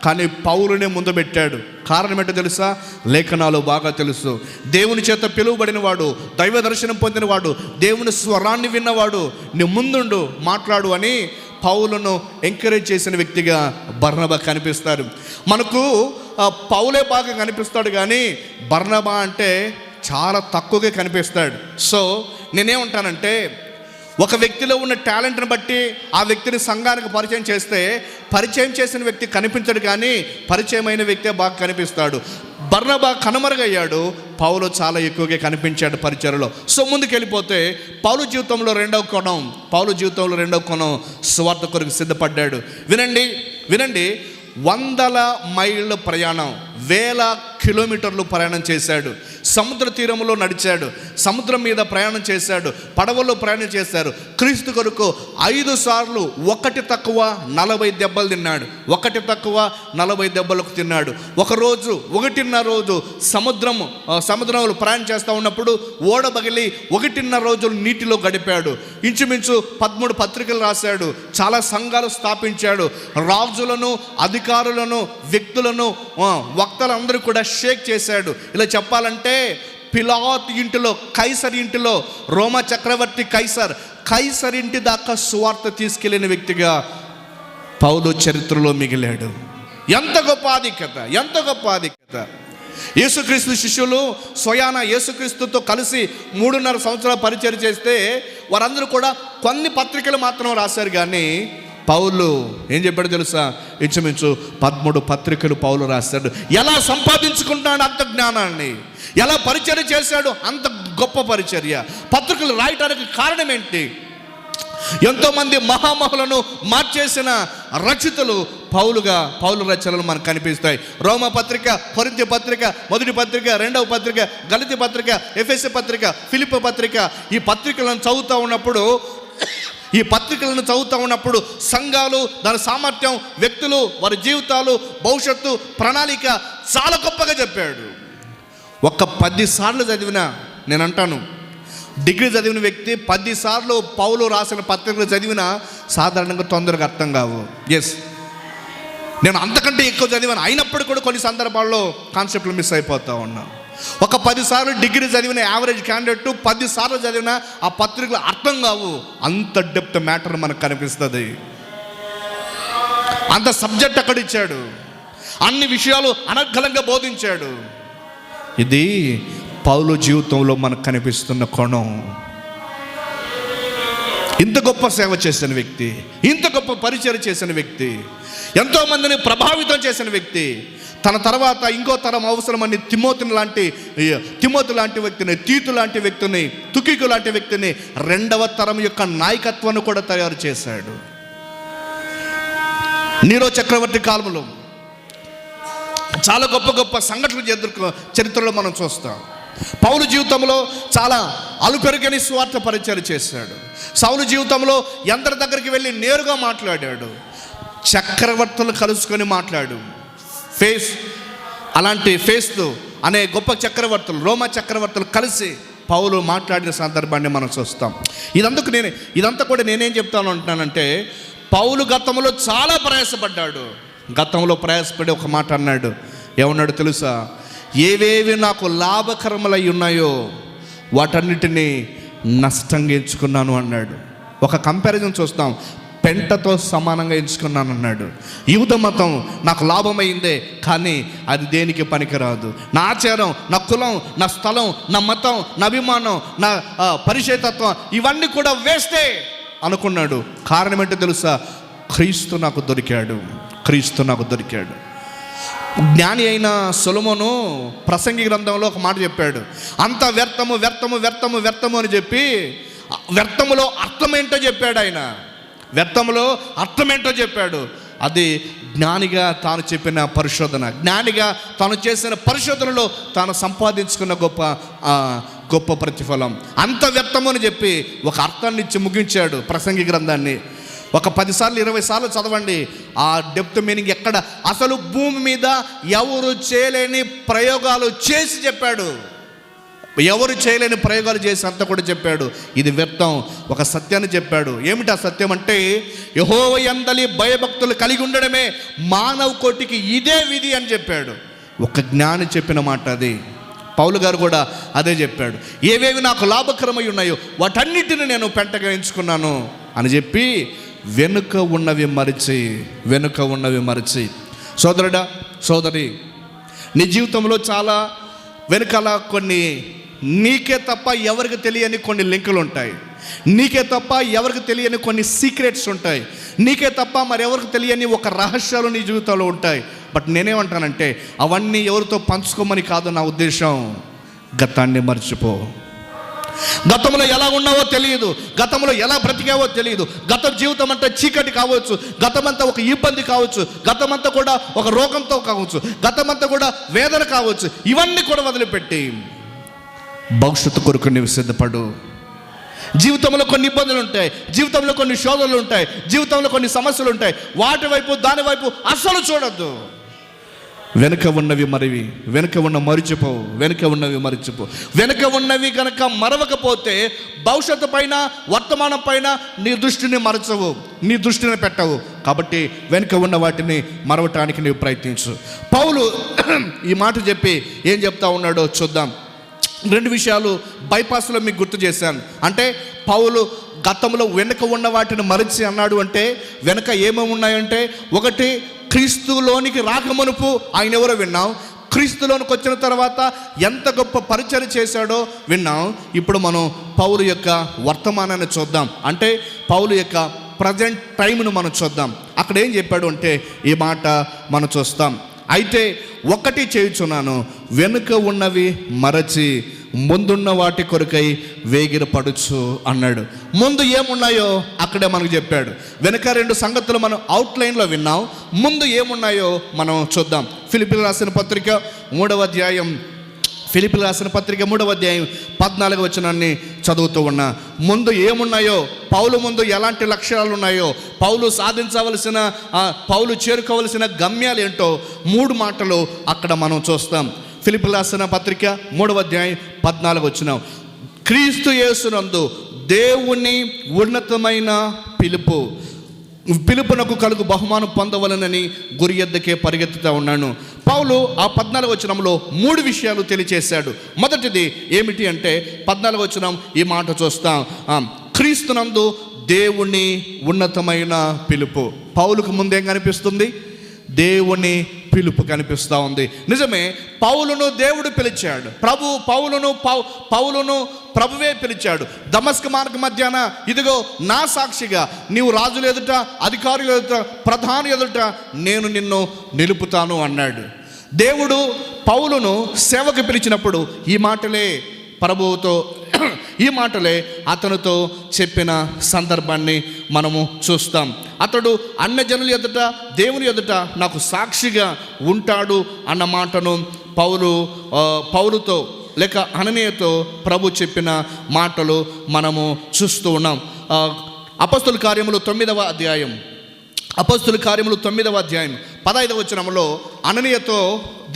కానీ పౌలునే ముందు పెట్టాడు. కారణం ఏంటో తెలుసా? లేఖనాలు బాగా తెలుసు. దేవుని చేత పిలువబడిన వాడు, దైవ దర్శనం పొందినవాడు, దేవుని స్వరాన్ని విన్నవాడు, నీ ముందుండు మాట్లాడు అని పౌలును ఎంకరేజ్ చేసిన వ్యక్తిగా బర్నబా కనిపిస్తాడు. మనకు పౌలే బాగా కనిపిస్తాడు కానీ బర్నబా అంటే చాలా తక్కువగా కనిపిస్తాడు. సో నేనేమంటానంటే ఒక వ్యక్తిలో ఉన్న టాలెంట్ని బట్టి ఆ వ్యక్తిని సంఘానికి పరిచయం చేస్తే పరిచయం చేసిన వ్యక్తి కనిపించడు కానీ పరిచయమైన వ్యక్తే బాగా కనిపిస్తాడు. బర్నబా కనుమరుగయ్యాడు, పౌలు చాలా ఎక్కువగా కనిపించాడు పరిచయలో. సో ముందుకు వెళ్ళిపోతే పౌలు జీవితంలో రెండవ కోణం సువార్త కొరకు సిద్ధపడ్డాడు. వినండి 100 మైళ్ళ ప్రయాణం, 1000 కిలోమీటర్లు ప్రయాణం చేశాడు. సముద్ర తీరంలో నడిచాడు, సముద్రం మీద ప్రయాణం చేశాడు, పడవల్లో ప్రయాణం చేశారు. క్రీస్తు కొరకు 5 సార్లు 1 తక్కువ 40 దెబ్బలు తిన్నాడు. 1 తక్కువ 40 దెబ్బలకు తిన్నాడు. 1.5 రోజు సముద్రంలో ప్రయాణం చేస్తూ ఉన్నప్పుడు ఓడ పగిలి 1.5 రోజులు నీటిలో గడిపాడు. ఇంచుమించు 13 పత్రికలు రాశాడు, చాలా సంఘాలు స్థాపించాడు. రాజులను, అధికారులను, వ్యక్తులను, వక్తలందరూ కూడా షేక్ చేశాడు. ఇలా చెప్పాలంటే పిలాతు ఇంటిలో, కైసర్ ఇంటిలో, రోమా చక్రవర్తి కైసర్ ఇంటి దాకా సువార్త తీసుకెళ్లిన వ్యక్తిగా పౌలు చరిత్రలో మిగిలాడు. ఎంత గొప్ప ఆధిక్యత! యేసుక్రీస్తు శిష్యులు స్వయాన యేసుక్రీస్తుతో కలిసి 3.5 సంవత్సరాలు పరిచయం చేస్తే వారందరూ కూడా కొన్ని పత్రికలు మాత్రం రాశారు. కానీ పౌలు ఏం చెప్పాడు తెలుసా? ఇంచుమించు 13 పత్రికలు పౌలు రాశాడు. ఎలా సంపాదించుకుంటాడు అంత జ్ఞానాన్ని? ఎలా పరిచర్య చేశాడు అంత గొప్ప పరిచర్య? పత్రికలు రాయటానికి కారణం ఏంటి? ఎంతోమంది మహామహులను మార్చేసిన రచయితలు పౌలు రచనలు మనకు కనిపిస్తాయి. రోమా పత్రిక, కొరింథీ పత్రిక, మొదటి పత్రిక, రెండవ పత్రిక, గలతీ పత్రిక, ఎఫెసీ పత్రిక, ఫిలిప్పీ పత్రిక, ఈ పత్రికలను చదువుతూ ఉన్నప్పుడు సంఘాలు, దాని సామర్థ్యం, వ్యక్తులు, వారి జీవితాలు, భవిష్యత్తు, ప్రణాళిక చాలా గొప్పగా చెప్పాడు. 10 సార్లు చదివినా, నేను అంటాను డిగ్రీ చదివిన వ్యక్తి 10 సార్లు పౌలు రాసిన పత్రికలు చదివినా సాధారణంగా తొందరగా అర్థం కావు. నేను అంతకంటే ఎక్కువ చదివాను, అయినప్పటికీ కూడా కొన్ని సందర్భాల్లో కాన్సెప్ట్లు మిస్ అయిపోతూ ఉన్నా. 10 సార్లు డిగ్రీ చదివిన యావరేజ్ క్యాండిడేట్ 10 సార్లు చదివిన ఆ పత్రికలు అర్థం కావు. అంత డెప్త్ మ్యాటర్ మనకు కనిపిస్తుంది. అంత సబ్జెక్ట్ అక్కడ ఇచ్చాడు, అన్ని విషయాలు అనర్గళంగా బోధించాడు. ఇది పౌలు జీవితంలో మనకు కనిపిస్తున్న కోణం. ఇంత గొప్ప సేవ చేసిన వ్యక్తి, ఇంత గొప్ప పరిచయం చేసిన వ్యక్తి, ఎంతోమందిని ప్రభావితం చేసిన వ్యక్తి, తన తర్వాత ఇంకో తరం అవసరమని తిమోతి లాంటి వ్యక్తిని, తీతు లాంటి వ్యక్తిని, తుకికు లాంటి వ్యక్తిని 2వ తరం యొక్క నాయకత్వాన్ని కూడా తయారు చేశాడు. నీరో చక్రవర్తి కాలంలో చాలా గొప్ప సంఘటనలు చరిత్రలో మనం చూస్తాం. పౌలు జీవితంలో చాలా అలుపెరుగని స్వార్థ పరిచయం చేశాడు. సౌలు జీవితంలో అందరి దగ్గరికి వెళ్ళి నేరుగా మాట్లాడాడు. చక్రవర్తులు కలుసుకొని మాట్లాడు. అలాంటి ఫేస్తు అనే గొప్ప చక్రవర్తులు, రోమా చక్రవర్తులు కలిసి పౌలు మాట్లాడిన సందర్భాన్ని మనం చూస్తాం. ఇదంతా కూడా నేనేం చెప్తాను అంటున్నానంటే, పౌలు గతంలో చాలా ప్రయాసపడ్డాడు. గతంలో ప్రయాసపడి ఒక మాట అన్నాడు. ఏమన్నాడు తెలుసా? ఏవేవి నాకు లాభకరములై ఉన్నాయో వాటన్నిటినీ నష్టంగా ఎంచుకున్నాను అన్నాడు. ఒక కంపారిజన్ చూస్తాం, పెంటతో సమానంగా ఎంచుకున్నాను అన్నాడు. యూద మతం నాకు లాభమైందే, కానీ అది దేనికి పనికిరాదు. నా ఆచారం, నా కులం, నా స్థలం, నా మతం, నా అభిమానం, నా పరిచయతత్వం ఇవన్నీ కూడా వేస్తే అనుకున్నాడు. కారణం ఏంటో తెలుసా? క్రీస్తు నాకు దొరికాడు. జ్ఞాని అయిన సొలొమోను ప్రసంగి గ్రంథంలో ఒక మాట చెప్పాడు. అంత వ్యర్థము అని చెప్పి వ్యర్థములో అర్థమేంటో చెప్పాడు. ఆయన వ్యర్థములో అర్థమేంటో చెప్పాడు. అది జ్ఞానిగా తాను చెప్పిన పరిశోధన, జ్ఞానిగా తాను చేసిన పరిశోధనలో తాను సంపాదించుకున్న గొప్ప గొప్ప ప్రతిఫలం. అంత వ్యర్థము అని చెప్పి ఒక అర్థాన్ని ఇచ్చి ముగించాడు ప్రసంగి గ్రంథాన్ని. ఒక 10 సార్లు 20 సార్లు చదవండి. ఆ డెప్త్ మీనింగ్ ఎక్కడ, అసలు భూమి మీద ఎవరు చేయలేని ప్రయోగాలు చేసి చెప్పాడు. ఎవరు చేయలేని ప్రయోగాలు చేసి అంతా కూడా చెప్పాడు. ఇది వ్యర్థం. ఒక సత్యాన్ని చెప్పాడు. ఏమిటి ఆ సత్యం అంటే, యెహోవా యందలి భయభక్తులు కలిగి ఉండడమే మానవ కోటికి ఇదే విధి అని చెప్పాడు. ఒక జ్ఞాని చెప్పిన మాట అది. పౌలు గారు కూడా అదే చెప్పాడు. ఏవేవి నాకు లాభకరమై ఉన్నాయో వాటన్నిటిని నేను పెంటగా ఎంచుకున్నాను అని చెప్పి వెనుక ఉన్నవి మరిచి సోదరుడా, సోదరి, నీ జీవితంలో చాలా వెనుకల కొన్ని నీకే తప్ప ఎవరికి తెలియని కొన్ని లింకులు ఉంటాయి. నీకే తప్ప ఎవరికి తెలియని కొన్ని సీక్రెట్స్ ఉంటాయి. నీకే తప్ప మరి ఎవరికి తెలియని ఒక రహస్యాలు నీ జీవితంలో ఉంటాయి. బట్ నేనేమంటానంటే, అవన్నీ ఎవరితో పంచుకోమని కాదు నా ఉద్దేశం. గతాన్ని మర్చిపో. గతంలో ఎలా ఉన్నావో తెలియదు, గతంలో ఎలా బ్రతికావో తెలియదు. గత జీవితం అంటే చీకటి కావచ్చు, గతమంతా ఒక ఇబ్బంది కావచ్చు, గతమంతా కూడా ఒక రోగంతో కావచ్చు, గతమంతా కూడా వేదన కావచ్చు. ఇవన్నీ కూడా వదిలిపెట్టి భవిష్యత్తు కొరకు నీవు సిద్ధపడు. జీవితంలో కొన్ని ఇబ్బందులు ఉంటాయి, జీవితంలో కొన్ని శోధనలు ఉంటాయి, జీవితంలో కొన్ని సమస్యలు ఉంటాయి. వాటి వైపు దాని వైపు అస్సలు చూడొద్దు. వెనుక ఉన్నవి మరిచిపో. వెనుక ఉన్నవి కనుక మరవకపోతే భవిష్యత్తు పైన, వర్తమానం పైన నీ దృష్టిని మరచవు, నీ దృష్టిని పెట్టవు. కాబట్టి వెనుక ఉన్న వాటిని మరవటానికి నీవు ప్రయత్నించు. పౌలు ఈ మాట చెప్పి ఏం చెప్తా ఉన్నాడో చూద్దాం. 2 విషయాలు బైపాస్లో మీకు గుర్తు చేశాను. అంటే పౌలు గతంలో వెనుక ఉన్న వాటిని మరిచి అన్నాడు. అంటే వెనుక ఏమేమి ఉన్నాయంటే, ఒకటి క్రీస్తులోనికి రాకమునుపు ఆయన ఎవరో విన్నాం, క్రీస్తులోనికి వచ్చిన తర్వాత ఎంత గొప్ప పరిచయం చేశాడో విన్నాం. ఇప్పుడు మనం పౌలు యొక్క వర్తమానాన్ని చూద్దాం. అంటే పౌలు యొక్క ప్రజెంట్ టైంను మనం చూద్దాం. అక్కడ ఏం చెప్పాడు అంటే ఈ మాట మనం చూస్తాం. అయితే ఒకటి చేయుచున్నాను, వెనుక ఉన్నవి మరచి ముందున్న వాటి కొరకై వేగిరపడుచు అన్నాడు. ముందు ఏమున్నాయో అక్కడే మనకు చెప్పాడు. వెనుక 2 సంగతులు మనం అవుట్లైన్లో విన్నాం. ముందు ఏమున్నాయో మనం చూద్దాం. ఫిలిప్పీయులకు రాసిన పత్రిక 3వ అధ్యాయం 14వ వచనాన్ని చదువుతూ ఉన్నా. ముందు ఏమున్నాయో, పౌలు ముందు ఎలాంటి లక్ష్యాలు ఉన్నాయో, పౌలు సాధించవలసిన, పౌలు చేరుకోవలసిన గమ్యాలు ఏంటో 3 మాటలు అక్కడ మనం చూస్తాం. ఫిలిప్పీయులకు రాసిన పత్రిక 3వ అధ్యాయం 14వ వచనం, క్రీస్తు యేసునందు దేవుని ఉన్నతమైన పిలుపునకు కలుగు బహుమానం పొందవలనని గురి ఎద్దకే పరిగెత్తుతూ ఉన్నాను. పౌలు ఆ 14వ వచనంలో 3 విషయాలు తెలియచేశాడు. మొదటిది ఏమిటి అంటే 14వ వచనం ఈ మాట చూస్తాం. క్రీస్తునందు దేవుని ఉన్నతమైన పిలుపు. పౌలుకు ముందేం కనిపిస్తుంది? దేవుని పిలుపు కనిపిస్తూ ఉంది. నిజమే, పౌలును దేవుడు పిలిచాడు. పౌలును ప్రభువే పిలిచాడు. దమస్కు మార్గం మధ్యాన, ఇదిగో నా సాక్షిగా నీవు రాజుల ఎదుట, అధికారుల ఎదుట, ప్రధాని ఎదుట నేను నిన్ను నిలుపుతాను అన్నాడు. దేవుడు పౌలును సేవకు పిలిచినప్పుడు ఈ మాటలే అతనితో చెప్పిన సందర్భాన్ని మనము చూస్తాం. అతడు అన్యజనుల ఎదుట, దేవుని ఎదుట నాకు సాక్షిగా ఉంటాడు అన్న మాటను పౌలుతో లేక అననీయతో ప్రభు చెప్పిన మాటలు మనము చూస్తూ ఉన్నాం. అపొస్తలుల కార్యములు 9వ అధ్యాయం 15వ వచనంలో అననీయతో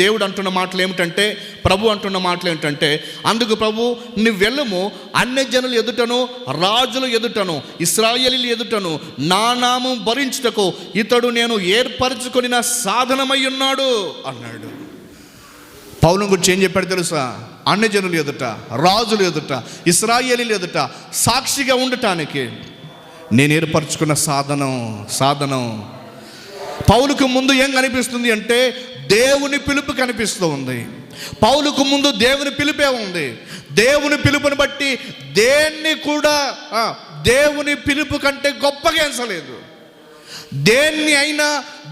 దేవుడు అంటున్న మాటలు ఏమిటంటే, ప్రభు అంటున్న మాటలు ఏమిటంటే, అందుకు ప్రభు నువ్వు వెళ్ళము, అన్యజనుల ఎదుటను, రాజుల ఎదుటను, ఇశ్రాయేలీయుల ఎదుటను నా నామం భరించుటకు ఇతడు నేను ఏర్పరచుకొనిన సాధనమై ఉన్నాడు అన్నాడు. పౌలు గురించి ఏం చెప్పాడు తెలుసా? అన్యజనుల ఎదుట, రాజుల ఎదుట, ఇశ్రాయేలీయుల ఎదుట సాక్షిగా ఉండటానికి నేను ఏర్పరచుకున్న సాధనం. పౌలుకు ముందు ఏం కనిపిస్తుంది అంటే దేవుని పిలుపు కనిపిస్తూ ఉంది. పౌలుకు ముందు దేవుని పిలుపే ఉంది. దేవుని పిలుపుని బట్టి దేన్ని కూడా దేవుని పిలుపు కంటే గొప్పగా ఎంచలేదు. దేన్ని అయినా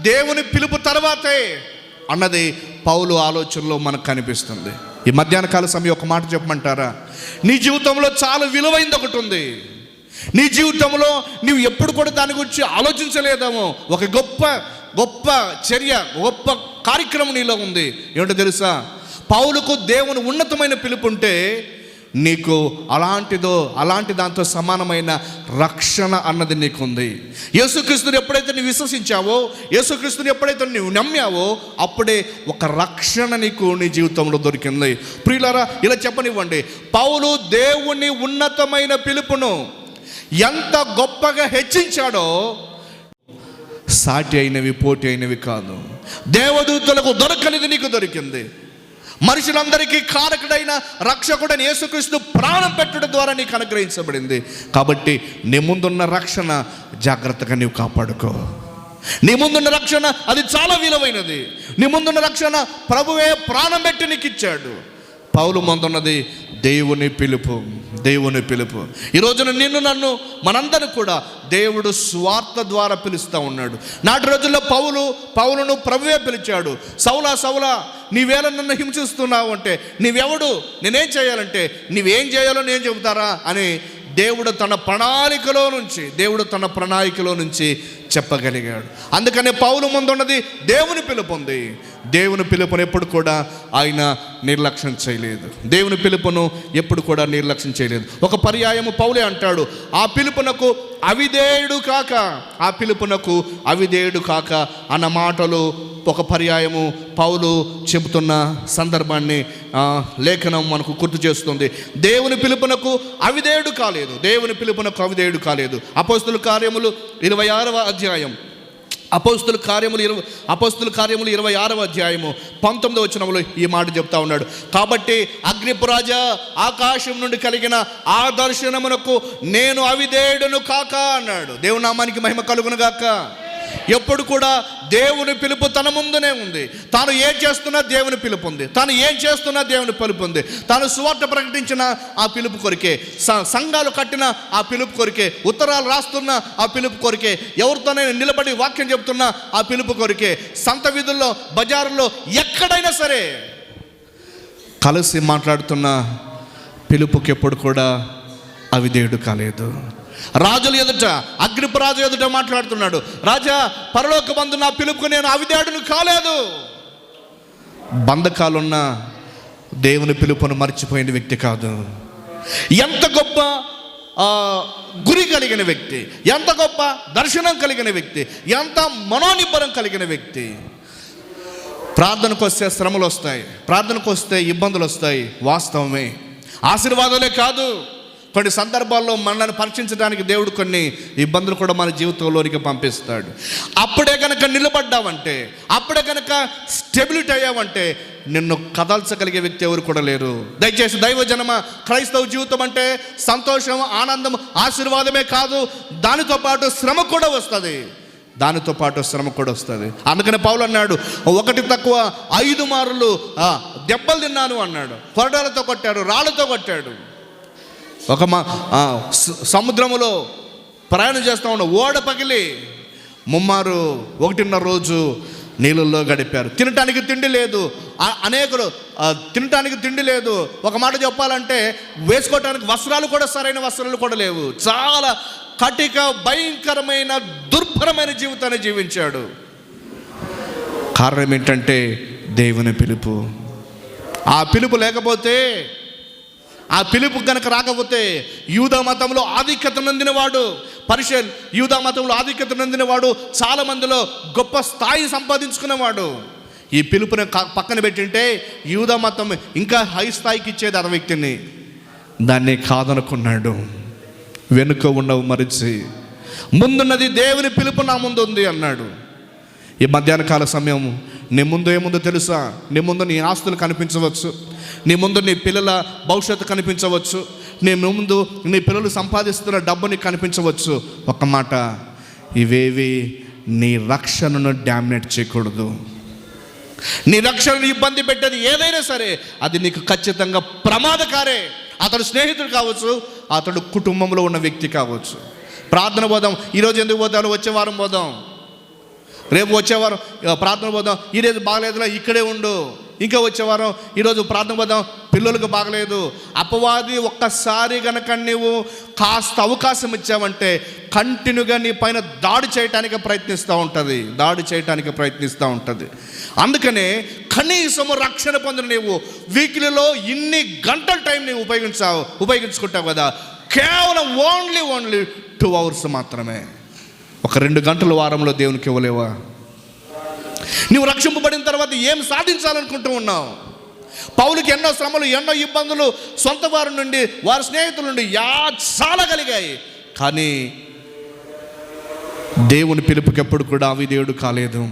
దేవుని పిలుపు తర్వాతే అన్నది పౌలు ఆలోచనలో మనకు కనిపిస్తుంది. ఈ మధ్యాహ్న కాల సమయం ఒక మాట చెప్పమంటారా? నీ జీవితంలో చాలా విలువైంది ఒకటి ఉంది. నీ జీవితంలో నువ్వు ఎప్పుడు కూడా దాని గురించి ఆలోచించలేదేమో. ఒక గొప్ప చర్య, గొప్ప కార్యక్రమం నీలో ఉంది. ఏమిటో తెలుసా? పౌలుకు దేవుని ఉన్నతమైన పిలుపు ఉంటే నీకు అలాంటి దాంతో సమానమైన రక్షణ అన్నది నీకుంది. యేసుక్రీస్తుని ఎప్పుడైతే నువ్వు విశ్వసించావో, యేసుక్రీస్తుని ఎప్పుడైతే నువ్వు నమ్మావో, అప్పుడే ఒక రక్షణ నీకు నీ జీవితంలో దొరికింది. ప్రియులారా, ఇలా చెప్పనివ్వండి, పౌలు దేవుని ఉన్నతమైన పిలుపును ఎంత గొప్పగా హెచ్చించాడో సాటి అయినవి పోటీ అయినవి కాదు. దేవదూతలకు దొరకనిది నీకు దొరికింది. మనుషులందరికీ కారకుడైన రక్షకుడైన యేసుక్రీస్తు ప్రాణం పెట్టడం ద్వారా నీకు అనుగ్రహించబడింది. కాబట్టి నీ ముందున్న రక్షణ జాగ్రత్తగా నీవు కాపాడుకో. నీ ముందున్న రక్షణ అది చాలా విలువైనది. నీ ముందున్న రక్షణ ప్రభువే ప్రాణం పెట్టి నీకు ఇచ్చాడు. పౌలు ముందున్నది దేవుని పిలుపు. ఈ రోజున నిన్ను నన్ను మనందరూ కూడా దేవుడు స్వార్థ ద్వారా పిలుస్తూ ఉన్నాడు. నాటి రోజుల్లో పౌలును ప్రభువే పిలిచాడు. సౌలా నీవేళ నన్ను హింసిస్తున్నావు అంటే, నీవెవడు, నేనేం చేయాలంటే, నీవేం చేయాలో నేను చెబుతారా అని దేవుడు తన ప్రణాళికలో నుంచి చెప్పగలిగాడు. అందుకనే పౌలు ముందున్నది దేవుని పిలుపు ఉంది. దేవుని పిలుపును ఎప్పుడు కూడా ఆయన నిర్లక్ష్యం చేయలేదు. ఒక పర్యాయము పౌలే అంటాడు, ఆ పిలుపునకు అవిధేయుడు కాక అన్న మాటలు ఒక పర్యాయము పౌలు చెబుతున్న సందర్భాన్ని లేఖనం మనకు గుర్తు చేస్తుంది. దేవుని పిలుపునకు అవిధేయుడు కాలేదు. అపోస్తుల కార్యములు 26వ అధ్యాయం, అపోస్తుల కార్యములు 26వ అధ్యాయము 19వ వచనంలో ఈ మాట చెప్తా ఉన్నాడు. కాబట్టి అగ్నిపురాజా, ఆకాశం నుండి కలిగిన ఆ దర్శనమునకు నేను అవిధేయుడును కాక అన్నాడు. దేవుని నామానికి మహిమ కలుగును గాక. ఎప్పుడు కూడా దేవుని పిలుపు తన ముందునే ఉంది. తాను ఏం చేస్తున్నా దేవుని పిలుపు ఉంది. తాను సువార్త ప్రకటించిన ఆ పిలుపు కొరికే, సంఘాలు కట్టిన ఆ పిలుపు కొరికే, ఉత్తరాలు రాస్తున్న ఆ పిలుపు కొరికే, ఎవరితోనైనా నిలబడి వాక్యం చెబుతున్న ఆ పిలుపు కొరికే, సంత వీధుల్లో, బజారుల్లో ఎక్కడైనా సరే కలిసి మాట్లాడుతున్న పిలుపుకి ఎప్పుడు కూడా అవిధేయుడు కాలేదు. రాజుల ఎదుట, అగ్నిపురాజు ఎదుట మాట్లాడుతున్నాడు, రాజా పరలోకమందు నా పిలుపుకు నేను అవిధేయుడును కాలేదు. బంధకాలున్న దేవుని పిలుపును మర్చిపోయిన వ్యక్తి కాదు. ఎంత గొప్ప గురి కలిగిన వ్యక్తి, ఎంత గొప్ప దర్శనం కలిగిన వ్యక్తి, ఎంత మనోనిబ్బరం కలిగిన వ్యక్తి. ప్రార్థనకు వస్తే శ్రమలు వస్తాయి, ప్రార్థనకు వస్తే ఇబ్బందులు వస్తాయి, వాస్తవమే. ఆశీర్వాదాలే కాదు, కొన్ని సందర్భాల్లో మనల్ని పరీక్షించడానికి దేవుడు కొన్ని ఇబ్బందులు కూడా మన జీవితంలోనికి పంపిస్తాడు. అప్పుడే కనుక నిలబడ్డావంటే, అప్పుడే కనుక స్టెబిలిటీ అయ్యావంటే నిన్ను కదల్చగలిగే వ్యక్తి ఎవరు కూడా లేరు. దయచేసి దైవజనమ, క్రైస్తవ జీవితం అంటే సంతోషం, ఆనందం, ఆశీర్వాదమే కాదు, దానితో పాటు శ్రమ కూడా వస్తుంది. అందుకని పౌలు అన్నాడు, 1 తక్కువ 5 మారులు దెబ్బలు తిన్నాను అన్నాడు. కొరడాలతో కొట్టాడు, రాళ్ళతో కొట్టాడు. ఒక సముద్రములో ప్రయాణం చేస్తూ ఉన్న ఓడ పగిలి 1.5 రోజు నీళ్ళల్లో గడిపారు. తినటానికి తిండి లేదు, అనేకులు తినటానికి తిండి లేదు. ఒక మాట చెప్పాలంటే వేసుకోవటానికి వస్త్రాలు కూడా, సరైన వస్త్రాలు కూడా లేవు. చాలా కటిక, భయంకరమైన, దుర్భరమైన జీవితాన్ని జీవించాడు. కారణం ఏంటంటే దేవుని పిలుపు. ఆ పిలుపు లేకపోతే, ఆ పిలుపు కనుక రాకపోతే, యూదా మతంలో ఆధిక్యత నొందినవాడు, యూదా మతంలో ఆధిక్యత నొందినవాడు, చాలా మందిలో గొప్ప స్థాయి సంపాదించుకున్నవాడు, ఈ పిలుపుని పక్కన పెట్టింటే యూదా మతం ఇంకా హై స్థాయికి ఇచ్చేది ఆ వ్యక్తిని. దాన్ని కాదనుకున్నాడు. వెనుక ఉండవు మరిచి ముందున్నది దేవుని పిలుపు నా ముందు ఉంది అన్నాడు. ఈ మధ్యాహ్న కాల సమయం నీ ముందు ఏముందో తెలుసా? నీ ముందు నీ ఆస్తులు కనిపించవచ్చు, నీ ముందు నీ పిల్లల భవిష్యత్తు కనిపించవచ్చు, నీ ముందు నీ పిల్లలు సంపాదిస్తున్న డబ్బుని కనిపించవచ్చు. ఒక మాట, ఇవేవి నీ రక్షణను డామినేట్ చేయకూడదు. నీ రక్షణను ఇబ్బంది పెట్టేది ఏదైనా సరే అది నీకు ఖచ్చితంగా ప్రమాదకారే. అతడు స్నేహితుడు కావచ్చు, అతడు కుటుంబంలో ఉన్న వ్యక్తి కావచ్చు. ప్రార్థన పోదాం, ఈరోజు ఎందుకు పోతాను, వచ్చే వారం పోదాం, రేపు వచ్చేవారం ప్రార్థన పోదాం, ఈరోజు బాగలేదులా ఇక్కడే ఉండు, ఇంకా వచ్చే వారం ఈరోజు ప్రార్థన పోదాం, పిల్లలకు బాగలేదు. అపవాది ఒక్కసారి కనుక నీవు కాస్త అవకాశం ఇచ్చావంటే కంటిన్యూగా నీ పైన దాడి చేయటానికి ప్రయత్నిస్తూ ఉంటుంది. అందుకనే కనీసము రక్షణ పొందిన నీవు వీక్లీలో ఇన్ని గంటల టైం నీవు ఉపయోగించుకుంటావు కదా, కేవలం ఓన్లీ 2 hours మాత్రమే. ఒక 2 గంటల వారంలో దేవునికి ఇవ్వలేవా? నువ్వు రక్షింపబడిన తర్వాత ఏం సాధించాలనుకుంటూ ఉన్నావు? పౌలుకి ఎన్నో శ్రమలు, ఎన్నో ఇబ్బందులు సొంత వారి నుండి, వారి స్నేహితుల నుండి చాలా కలిగాయి. కానీ దేవుని పిలుపుకి ఎప్పుడు కూడా అవిధేయుడు కాలేదు.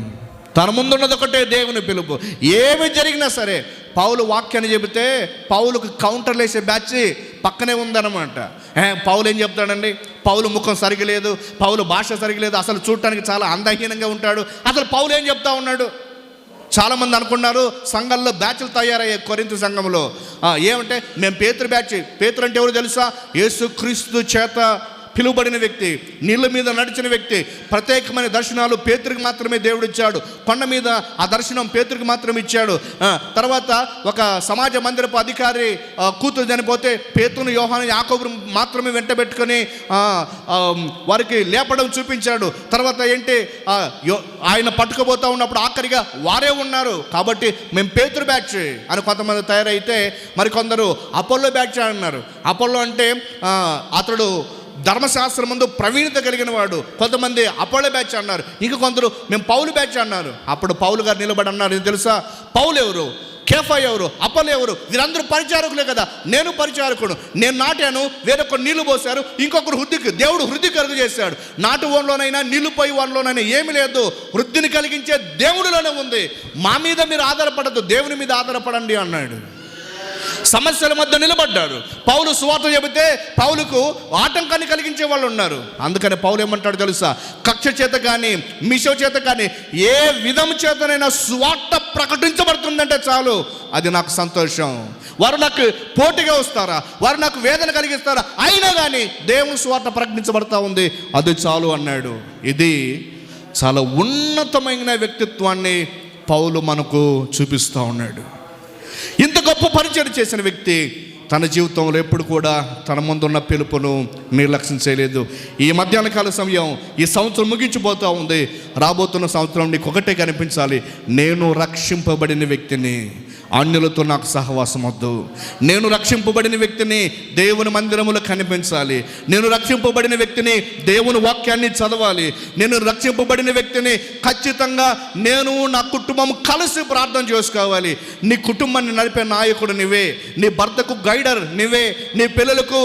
తన ముందున్నది ఒకటే దేవుని పిలుపు. ఏమి జరిగినా సరే పౌలు వాక్యాన్ని చెబితే పౌలుకు కౌంటర్లు వేసే బ్యాచ్ పక్కనే ఉందన్నమాట. పౌలు ఏం చెప్తాడండి? పౌలు ముఖం సరిగలేదు, పౌలు భాష సరిగలేదు, అసలు చూడటానికి చాలా అందహీనంగా ఉంటాడు. అసలు పౌలు ఏం చెప్తా ఉన్నాడు? చాలామంది అనుకున్నారు సంఘంలో బ్యాచ్లు తయారయ్యాయి. కొరింథు సంఘంలో ఏమంటే మేము పేతురు బ్యాచ్. పేతురు అంటే ఎవరు తెలుసా? యేసుక్రీస్తు చేత పిలువబడిన వ్యక్తి, నీళ్ళ మీద నడిచిన వ్యక్తి. ప్రత్యేకమైన దర్శనాలు పేతురికి మాత్రమే దేవుడు ఇచ్చాడు. కొండ మీద ఆ దర్శనం పేతురికి మాత్రమే ఇచ్చాడు. తర్వాత ఒక సమాజ మందిరపు అధికారి కూతురు చనిపోతే పేతురును, యోహాను, యాకోబును మాత్రమే వెంట పెట్టుకొని వారికి లేపడం చూపించాడు. తర్వాత ఏంటి, ఆయన పట్టుకుపోతూ ఉన్నప్పుడు ఆఖరిగా వారే ఉన్నారు. కాబట్టి మేము పేతురు బ్యాచ్ అని కొంతమంది తయారైతే మరికొందరు అపోలో బ్యాచ్ అన్నారు. అపోలో అంటే అతడు ధర్మశాస్త్రం ముందు ప్రవీణత కలిగిన వాడు. కొంతమంది అపోలో బ్యాచ్ అన్నారు, ఇంకా కొందరు మేము పౌలు బ్యాచ్ అన్నారు. అప్పుడు పౌలు గారు నిలబడి అన్నారు, ఇది తెలుసా, పౌలు ఎవరు, కేఫా ఎవరు, అపోలో ఎవరు? వీరందరూ పరిచారకులే కదా, నేను పరిచారకుడు. నేను నాటాను, వేరొకరు నీళ్లు పోశారు, ఇంకొకరు దేవుడు వృద్ధి కలుగు చేశాడు. నాటు వానిలోనైనా నీళ్లు పోయి వానిలోనైనా ఏమి లేదు, వృద్ధిని కలిగించే దేవుడిలోనే ఉంది. మా మీద మీరు ఆధారపడద్దు, దేవుని మీద ఆధారపడండి అన్నాడు. సమస్యల మధ్య నిలబడ్డాడు. పౌలు సువార్త చెబితే పౌలుకు ఆటంకాన్ని కలిగించే వాళ్ళు ఉన్నారు. అందుకని పౌలు ఏమంటాడు తెలుసా, కక్ష చేత కానీ మిషో చేత కానీ ఏ విధం చేతనైనా సువార్త ప్రకటించబడుతుందంటే చాలు, అది నాకు సంతోషం. వారు నాకు పోటీగా వస్తారా, వారు నాకు వేదన కలిగిస్తారా, అయినా కానీ దేవుని సువార్త ప్రకటించబడతా ఉంది, అది చాలు అన్నాడు. ఇది చాలా ఉన్నతమైన వ్యక్తిత్వాన్ని పౌలు మనకు చూపిస్తూ ఉన్నాడు. ఇంత గొప్ప పరిచయం చేసిన వ్యక్తి తన జీవితంలో ఎప్పుడు కూడా తన ముందున్న పిలుపును నిర్లక్ష్యం చేయలేదు. ఈ మధ్యాహ్న కాల సమయం, ఈ సంవత్సరం ముగించిపోతూ ఉంది. రాబోతున్న సంవత్సరం నీకు ఒకటే కనిపించాలి, నేను రక్షింపబడిన వ్యక్తిని, అన్యులతో నాకు సహవాసం వద్దు. నేను రక్షింపబడిన వ్యక్తిని దేవుని మందిరములో కనిపించాలి. నేను రక్షింపబడిన వ్యక్తిని దేవుని వాక్యాన్ని చదవాలి. నేను రక్షింపబడిన వ్యక్తిని ఖచ్చితంగా నేను నా కుటుంబం కలిసి ప్రార్థన చేసుకోవాలి. నీ కుటుంబాన్ని నడిపే నాయకుడు నువ్వే, నీ భర్తకు గైడర్ నువ్వే, నీ పిల్లలకు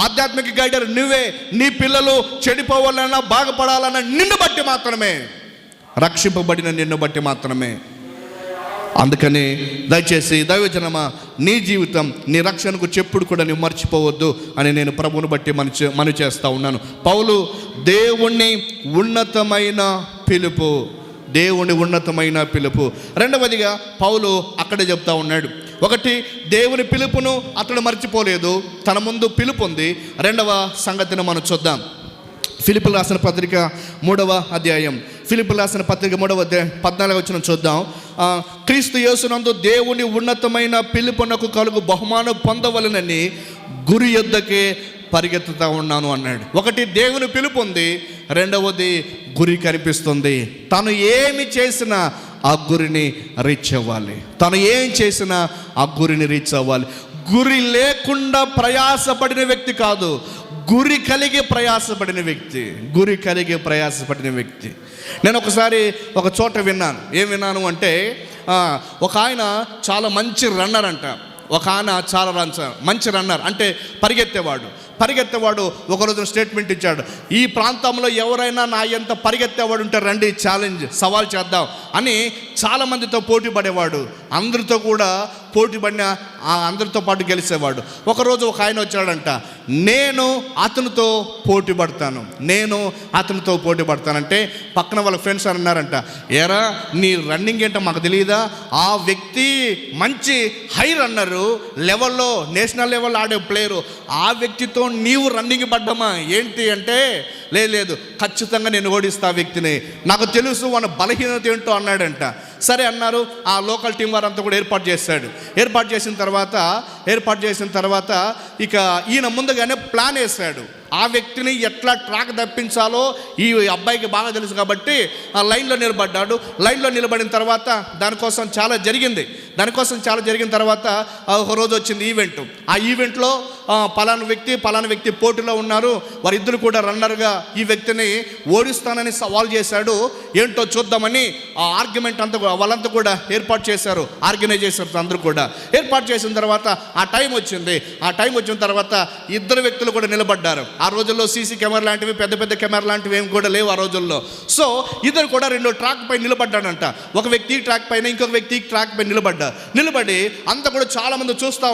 ఆధ్యాత్మిక గైడర్ నువ్వే. నీ పిల్లలు చెడిపోవాలన్నా బాగుపడాలన్నా నిన్ను బట్టి మాత్రమే, రక్షింపబడిన నిన్ను బట్టి మాత్రమే. అందుకని దయచేసి దైవజనమా, నీ జీవితం, నీ రక్షణకు చెప్పుడు కూడా నువ్వు మర్చిపోవద్దు అని నేను ప్రభువుని బట్టి మనవి చేస్తూ ఉన్నాను. పౌలు దేవుని ఉన్నతమైన పిలుపు, దేవుని ఉన్నతమైన పిలుపు. రెండవదిగా పౌలు అక్కడే చెప్తా ఉన్నాడు. ఒకటి, దేవుని పిలుపును అతడు మర్చిపోలేదు, తన ముందు పిలుపు ఉంది. రెండవ సంగతిని మనం చూద్దాం. ఫిలిప్పీయులకు రాసిన పత్రిక 3వ అధ్యాయం, ఫిలిప్పీయులకు రాసిన పత్రిక 3వ అధ్యాయం 14వ వచనం చూద్దాం. క్రీస్తు యేసునందు దేవుని ఉన్నతమైన పిలుపునకు కలుగు బహుమానం పొందవలనని గురి యొద్దకే పరిగెత్తుతూ ఉన్నాను అన్నాడు. ఒకటి, దేవుని పిలుపు ఉంది. రెండవది, గురి కనిపిస్తుంది. తను ఏమి చేసినా ఆ గురిని రీచ్ అవ్వాలి. తను ఏం చేసినా ఆ గురిని రీచ్ అవ్వాలి. గురి లేకుండా ప్రయాసపడిన వ్యక్తి కాదు, గురి కలిగి ప్రయాసపడిన వ్యక్తి. గురి కలిగి ప్రయాసపడిన వ్యక్తి. నేను ఒకసారి ఒక చోట విన్నాను. ఏం విన్నాను అంటే, ఒక ఆయన చాలా మంచి రన్నర్ అంట. ఒక ఆయన చాలా మంచి రన్నర్ అంటే పరిగెత్తేవాడు ఒకరోజు స్టేట్మెంట్ ఇచ్చాడు, ఈ ప్రాంతంలో ఎవరైనా నా ఎంత పరిగెత్తేవాడు ఉంటే రండి, ఛాలెంజ్, సవాల్ చేద్దాం అని చాలామందితో పోటీ పడేవాడు. అందరితో కూడా పోటీ పడిన అందరితో పాటు గెలిచేవాడు. ఒకరోజు ఒక ఆయన వచ్చాడంట, నేను అతనితో పోటీ పడతానంటే పక్కన వాళ్ళ ఫ్రెండ్స్ అన్నారంట, ఏరా నీ రన్నింగ్ ఏంటో మాకు తెలియదా, ఆ వ్యక్తి మంచి హై రన్నరు, లెవెల్లో నేషనల్ లెవెల్ ఆడే ప్లేయరు, ఆ వ్యక్తితో నీవు రన్నింగ్ పడ్డమా ఏంటి అంటే లేదు ఖచ్చితంగా నేను ఓడిస్తా ఆ వ్యక్తిని, నాకు తెలుసు వాని బలహీనత ఏంటో అన్నాడంట. సరే అన్నారు. ఆ లోకల్ టీం వారంతా కూడా ఏర్పాటు చేసిన తర్వాత ఇక ఈయన ముందుగానే ప్లాన్ వేశాడు. ఆ వ్యక్తిని ఎట్లా ట్రాక్ తప్పించాలో ఈ అబ్బాయికి బాగా తెలుసు కాబట్టి ఆ లైన్లో నిలబడిన తర్వాత దానికోసం చాలా జరిగిన తర్వాత ఒక రోజు వచ్చింది ఈవెంట్. ఆ ఈవెంట్లో పలానా వ్యక్తి పోటీలో ఉన్నారు. వారిద్దరు కూడా రన్నర్గా ఈ వ్యక్తిని ఓడిస్తానని సవాల్ చేశాడు. ఏంటో చూద్దామని ఆ ఆర్గ్యుమెంట్ అంతా వాళ్ళంతా కూడా ఏర్పాటు చేశారు. ఆర్గనైజేషన్స్ అందరూ కూడా ఏర్పాటు చేసిన తర్వాత ఆ టైం వచ్చిన తర్వాత ఇద్దరు వ్యక్తులు కూడా నిలబడ్డారు. ఆ రోజుల్లో సీసీ కెమెరా లాంటివి పెద్ద కెమెరా లాంటివి ఏమి కూడా లేవు ఆ రోజుల్లో. సో ఇద్దరు కూడా 2 ట్రాక్ పై నిలబడ్డాడంట. ఒక వ్యక్తి ట్రాక్ పైన, ఇంకొక వ్యక్తి ట్రాక్ పై నిలబడి అంతా కూడా చాలా మంది చూస్తూ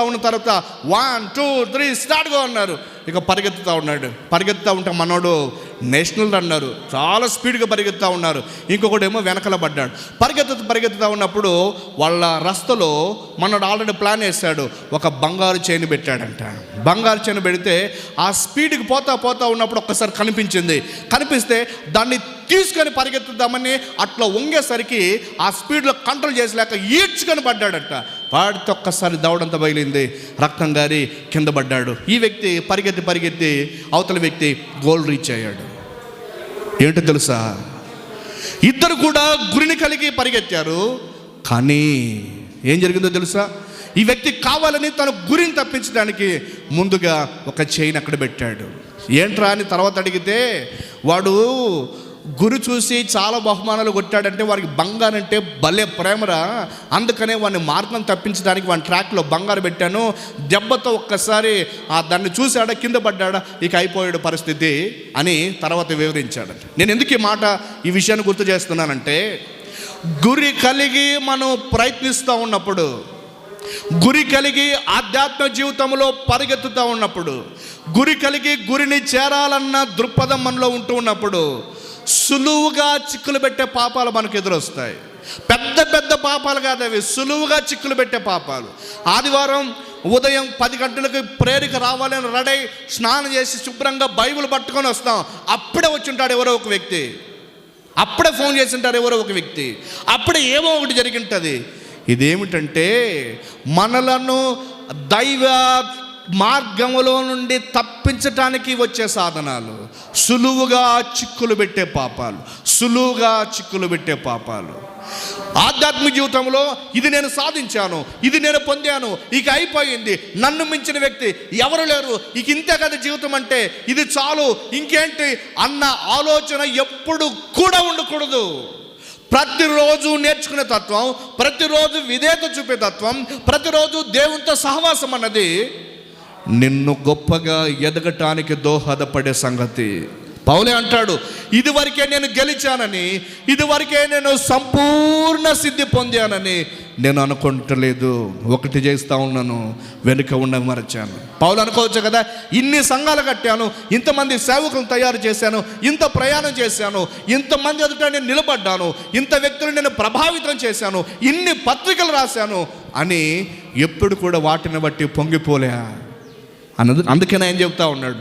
ఉన్న తర్వాత 1 2 3 స్టార్ట్గా ఉన్నారు. ఇక పరిగెత్తుతూ ఉంటే మనోడు నేషనల్ రన్నరు, చాలా స్పీడ్గా పరిగెత్తుతూ ఉన్నారు. ఇంకొకటేమో వెనకల పడ్డాడు. పరిగెత్తుతూ ఉన్నప్పుడు వాళ్ళ రస్తలో మనోడు ఆల్రెడీ ప్లాన్ వేశాడు. ఒక బంగారు చైన్ పెట్టాడంట. బంగారు చైన్ పెడితే ఆ స్పీడ్కి పోతా ఉన్నప్పుడు ఒక్కసారి కనిపిస్తే దాన్ని తీసుకొని పరిగెత్తుదామని అట్లా వంగేసరికి ఆ స్పీడ్లో కంట్రోల్ చేసలేక ఈడ్చుకొని పడ్డాడట. వాడితో ఒక్కసారి దవడంతా బయలింది, రక్తం గారి కింద పడ్డాడు. ఈ వ్యక్తి పరిగెత్తి అవతల వ్యక్తి గోల్ రీచ్ అయ్యాడు. ఏంటో తెలుసా, ఇద్దరు కూడా గురిని కలిగి పరిగెత్తారు. కానీ ఏం జరిగిందో తెలుసా, ఈ వ్యక్తి కావాలని తన గురిని తప్పించడానికి ముందుగా ఒక చైన్ అక్కడ పెట్టాడు. ఏంట్రా అని తర్వాత అడిగితే వాడు గురి చూసి చాలా బహుమానాలు కొట్టాడంటే వారికి బంగారం అంటే భలే ప్రేమరా, అందుకనే వాడిని మార్గం తప్పించడానికి వాడి ట్రాక్లో బంగారు పెట్టాను. దెబ్బతో ఒక్కసారి దాన్ని చూశాడా, కింద పడ్డాడా, ఇక అయిపోయాడు పరిస్థితి అని తర్వాత వివరించాడట. నేను ఎందుకు ఈ విషయాన్ని గుర్తు చేస్తున్నానంటే, గురి కలిగి మనం ప్రయత్నిస్తూ ఉన్నప్పుడు, గురి కలిగి ఆధ్యాత్మ జీవితంలో పరిగెత్తుతూ ఉన్నప్పుడు, గురి కలిగి గురిని చేరాలన్న దృక్పథం మనలో ఉన్నప్పుడు సులువుగా చిక్కులు పెట్టే పాపాలు మనకు ఎదురొస్తాయి. పెద్ద పాపాలు కాదు అవి, సులువుగా చిక్కులు పెట్టే పాపాలు. ఆదివారం ఉదయం 10 గంటలకు ప్రేరిక రావాలని రెడీ స్నానం చేసి శుభ్రంగా బైబిల్ పట్టుకొని వస్తాం. అప్పుడే వచ్చి ఉంటాడు ఎవరో ఒక వ్యక్తి, అప్పుడే ఫోన్ చేసి ఉంటారు ఎవరో ఒక వ్యక్తి, అప్పుడే ఏమో ఒకటి జరిగి ఉంటుంది. ఇదేమిటంటే మనలను దైవ మార్గములో నుండి తప్పించటానికి వచ్చే సాధనాలు, సులువుగా చిక్కులు పెట్టే పాపాలు. ఆధ్యాత్మిక జీవితంలో ఇది నేను సాధించాను, ఇది నేను పొందాను, ఇక అయిపోయింది, నన్ను మించిన వ్యక్తి ఎవరు లేరు, ఇక ఇంతే కదా జీవితం అంటే, ఇది చాలు, ఇంకేంటి అన్న ఆలోచన ఎప్పుడు కూడా ఉండకూడదు. ప్రతిరోజు నేర్చుకునే తత్వం, ప్రతిరోజు విధేయత చూపే తత్వం, ప్రతిరోజు దేవునితో సహవాసం అన్నది నిన్ను గొప్పగా ఎదగటానికి దోహదపడే సంగతి. పౌలే అంటాడు, ఇదివరకే నేను గెలిచానని, ఇదివరకే నేను సంపూర్ణ సిద్ధి పొందానని నేను అనుకుంటలేదు, ఒకటి చేస్తూ ఉన్నాను, వెనుక ఉన్న మరచాను. పౌలు అనుకోవచ్చు కదా, ఇన్ని సంఘాలు కట్టాను, ఇంతమంది సేవకులను తయారు చేశాను, ఇంత ప్రయాణం చేశాను, ఇంతమంది ఎదుట నేను నిలబడ్డాను, ఇంత వ్యక్తులు నేను ప్రభావితం చేశాను, ఇన్ని పత్రికలు రాశాను అని ఎప్పుడు కూడా వాటిని బట్టి పొంగిపోలే అన్నది. అందుకనే ఆయన చెప్తా ఉన్నాడు,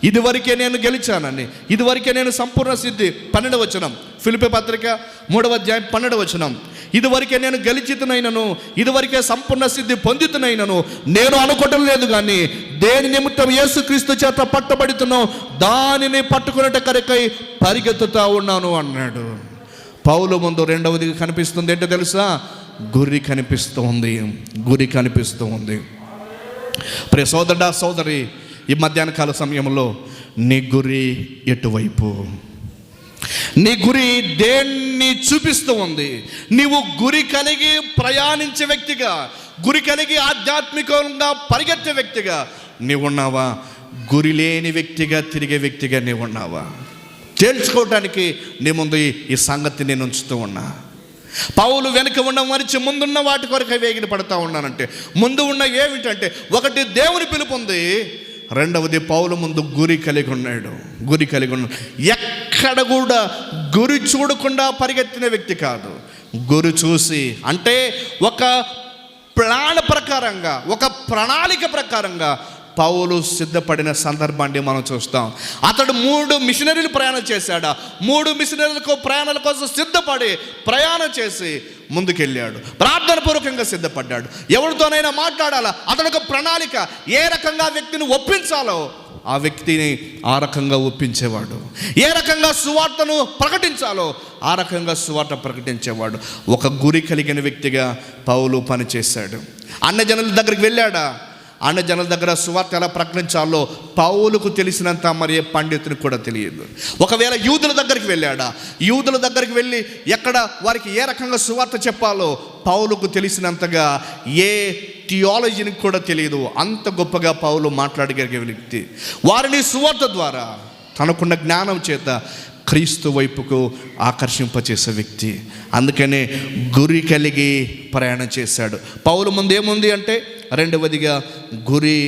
ఇదివరకే నేను గెలిచానని, ఇదివరకే నేను సంపూర్ణ సిద్ధి. 12వ వచనం, ఫిలిప్పీ పత్రిక 3వ అధ్యాయం 12వ వచనం, ఇదివరకే నేను గెలిచితునైనను, ఇదివరకే సంపూర్ణ సిద్ధి పొందితునైనను నేను అనుకోవటం లేదు, కానీ దేని నిమిత్తం యేసుక్రీస్తు చేత పట్టబడుతున్నో దానిని పట్టుకునేట కరకై పరిగెత్తుతా ఉన్నాను అన్నాడు. పౌలు ముందు రెండవది కనిపిస్తుంది ఏంటో తెలుసా, గురి కనిపిస్తూ ఉంది. ప్రియ సోదరుడా, సోదరి, ఈ మధ్యాహ్న కాల సమయంలో నీ గురి ఎటువైపు? నీ గురి దేన్ని చూపిస్తూ ఉంది? నీవు గురి కలిగి ప్రయాణించే వ్యక్తిగా, గురి కలిగి ఆధ్యాత్మికంగా పరిగెత్తే వ్యక్తిగా నీవున్నావా? గురి లేని వ్యక్తిగా తిరిగే వ్యక్తిగా నీవున్నావా? తేల్చుకోవటానికి నీ ముందు ఈ సంగతి నేను ఉంచుతూ ఉన్నా. పౌలు వెనుక ఉన్న మరిచి ముందున్న వాటి కొరకు వేగిన పడుతూ ఉన్నానంటే, ముందు ఉన్న ఏమిటంటే, ఒకటి దేవుని పిలుపు ఉంది, రెండవది పౌలు ముందు గురి కలిగి ఉన్నాడు. ఎక్కడ కూడా గురి చూడకుండా పరిగెత్తిన వ్యక్తి కాదు. గురి చూసి, అంటే ఒక ప్లాన్ ప్రకారంగా, ఒక ప్రణాళిక ప్రకారంగా పౌలు సిద్ధపడిన సందర్భాన్ని మనం చూస్తాం. అతడు 3 మిషనరీలు ప్రయాణం చేశాడు. 3 మిషనరీలకు ప్రయాణాల కోసం సిద్ధపడి ప్రయాణం చేసి ముందుకెళ్ళాడు. ప్రార్థన పూర్వకంగా సిద్ధపడ్డాడు. ఎవరితోనైనా మాట్లాడాలా, అతనికి ప్రణాళిక, ఏ రకంగా వ్యక్తిని ఒప్పించాలో ఆ వ్యక్తిని ఆ రకంగా ఒప్పించేవాడు. ఏ రకంగా సువార్తను ప్రకటించాలో ఆ రకంగా సువార్త ప్రకటించేవాడు. ఒక గురి కలిగిన వ్యక్తిగా పౌలు పనిచేశాడు. అన్యజనుల దగ్గరికి వెళ్ళాడా, అన్యజనుల దగ్గర సువార్త ఎలా ప్రకటించాలో పౌలుకు తెలిసినంత మరి ఏ పండితునికి కూడా తెలియదు. ఒకవేళ యూదుల దగ్గరికి వెళ్ళాడా, యూదుల దగ్గరికి వెళ్ళి ఎక్కడ వారికి ఏ రకంగా సువార్త చెప్పాలో పౌలుకు తెలిసినంతగా ఏ థియాలజీని కూడా తెలియదు. అంత గొప్పగా పౌలు మాట్లాడగలిగే వ్యక్తి. వారిని సువార్త ద్వారా తనకున్న జ్ఞానం చేత క్రీస్తు వైపుకు ఆకర్షింపచేసే వ్యక్తి. అందుకనే గురి కలిగి ప్రయాణం చేశాడు. పౌలు ముందు ఏముంది అంటే, రెండవదిగా గురి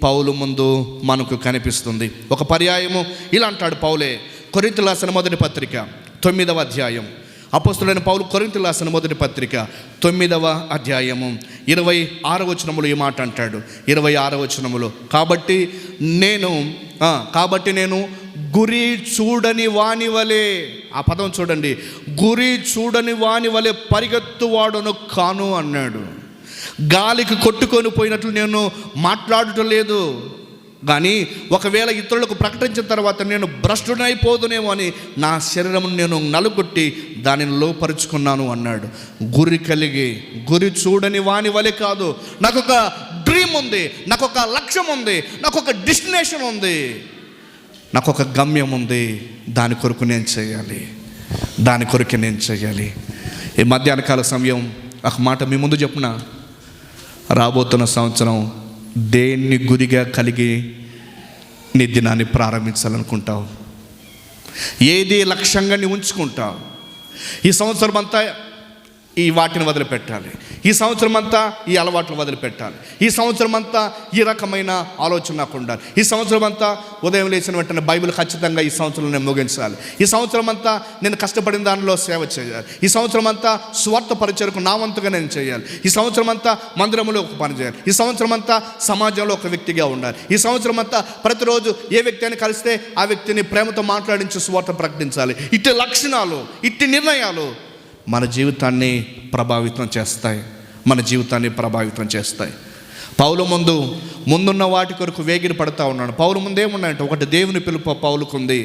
పౌలు ముందు మనకు కనిపిస్తుంది. ఒక పర్యాయము ఇలా అంటాడు పౌలే, కొరింథీయులకు రాసిన మొదటి పత్రిక 9వ అధ్యాయం. అపోస్తలుడైన పౌలు కొరింథీయులకు రాసిన మొదటి పత్రిక 9వ అధ్యాయము 26వ వచనములో ఈ మాట అంటాడు. 26వ వచనములో, కాబట్టి నేను గురి చూడని వాని వలె, ఆ పదం చూడండి, గురి చూడని వాని వలె పరిగెత్తువాడును కాను అన్నాడు. గాలికి కొట్టుకొని పోయినట్లు నేను మాట్లాడటం లేదు, కానీ ఒకవేళ ఇతరులకు ప్రకటించిన తర్వాత నేను భ్రష్టునైపోదునేమో అని నా శరీరం నేను నలుగొట్టి దానిని లోపరుచుకున్నాను అన్నాడు. గురి కలిగి, గురి చూడని వాని వలె కాదు. నాకు ఒక డ్రీమ్ ఉంది, నాకు ఒక లక్ష్యం ఉంది, నాకు ఒక డెస్టినేషన్ ఉంది, నాకు ఒక గమ్యం ఉంది. దాని కొరకు నేను చేయాలి. ఈ మధ్యాహ్న కాల సమయం ఒక మాట మీ ముందు చెప్పున, రాబోతున్న సంవత్సరం దేన్ని గురిగా కలిగి నీ దినాన్ని ప్రారంభించాలనుకుంటావు? ఏది లక్ష్యంగా నీ ఉంచుకుంటావు? ఈ సంవత్సరం అంతా ఈ వాటిని వదిలిపెట్టాలి, ఈ సంవత్సరం అంతా ఈ అలవాట్లు వదిలిపెట్టాలి, ఈ సంవత్సరం అంతా ఈ రకమైన ఆలోచన నాకు ఉండాలి, ఈ సంవత్సరం అంతా ఉదయం లేచిన వెంటనే బైబిల్ ఖచ్చితంగా ఈ సంవత్సరం నేను ముగించాలి, ఈ సంవత్సరం అంతా నేను కష్టపడిన దానిలో సేవ చేయాలి, ఈ సంవత్సరం అంతా స్వార్థ పరిచయకు నా వంతుగా నేను చేయాలి, ఈ సంవత్సరం అంతా మందిరంలో ఒక పని చేయాలి, ఈ సంవత్సరం అంతా సమాజంలో ఒక వ్యక్తిగా ఉండాలి, ఈ సంవత్సరం అంతా ప్రతిరోజు ఏ వ్యక్తి అని కలిస్తే ఆ వ్యక్తిని ప్రేమతో మాట్లాడించి స్వార్థ ప్రకటించాలి. ఇట్టి లక్షణాలు, ఇట్టి నిర్ణయాలు మన జీవితాన్ని ప్రభావితం చేస్తాయి. పౌలు ముందున్న వాటి కొరకు వేగిరి పడుతూ ఉన్నాడు. పౌలు ముందేమున్నాయంటే, ఒకటి దేవుని పిలుపు పౌలుకుంది.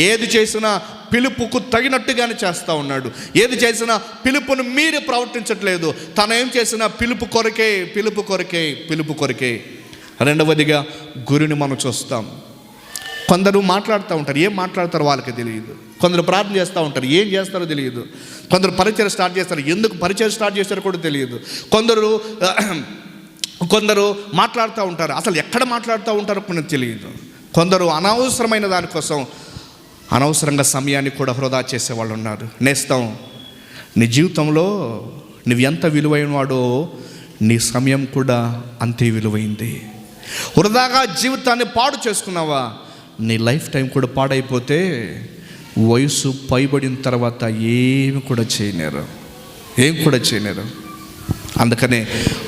ఏది చేసినా పిలుపుకు తగినట్టుగానే చేస్తూ ఉన్నాడు. ఏది చేసినా పిలుపును మీరే ప్రవర్తించట్లేదు. తను ఏం చేసినా పిలుపు కొరకే. రెండవదిగా గురిని మనం చూస్తాం. కొందరు మాట్లాడుతూ ఉంటారు, ఏం మాట్లాడతారో వాళ్ళకి తెలియదు. కొందరు ప్రార్థన చేస్తూ ఉంటారు, ఏం చేస్తారో తెలియదు. కొందరు పరిచయం స్టార్ట్ చేస్తారు, ఎందుకు పరిచయం స్టార్ట్ చేస్తారో కూడా తెలియదు. కొందరు మాట్లాడుతూ ఉంటారు, అసలు ఎక్కడ మాట్లాడుతూ ఉంటారో కూడా తెలియదు. కొందరు అనవసరమైన దానికోసం అనవసరంగా సమయాన్ని కూడా వృధా చేసేవాళ్ళు ఉన్నారు. నేస్తం, నీ జీవితంలో నువ్వు ఎంత విలువైన వాడో నీ సమయం కూడా అంతే విలువైంది. వృధాగా జీవితాన్ని పాడు చేసుకున్నావా, నీ లైఫ్ టైం కూడా పాడైపోతే వయసు పైబడిన తర్వాత ఏమి కూడా చేయలేరు. అందుకనే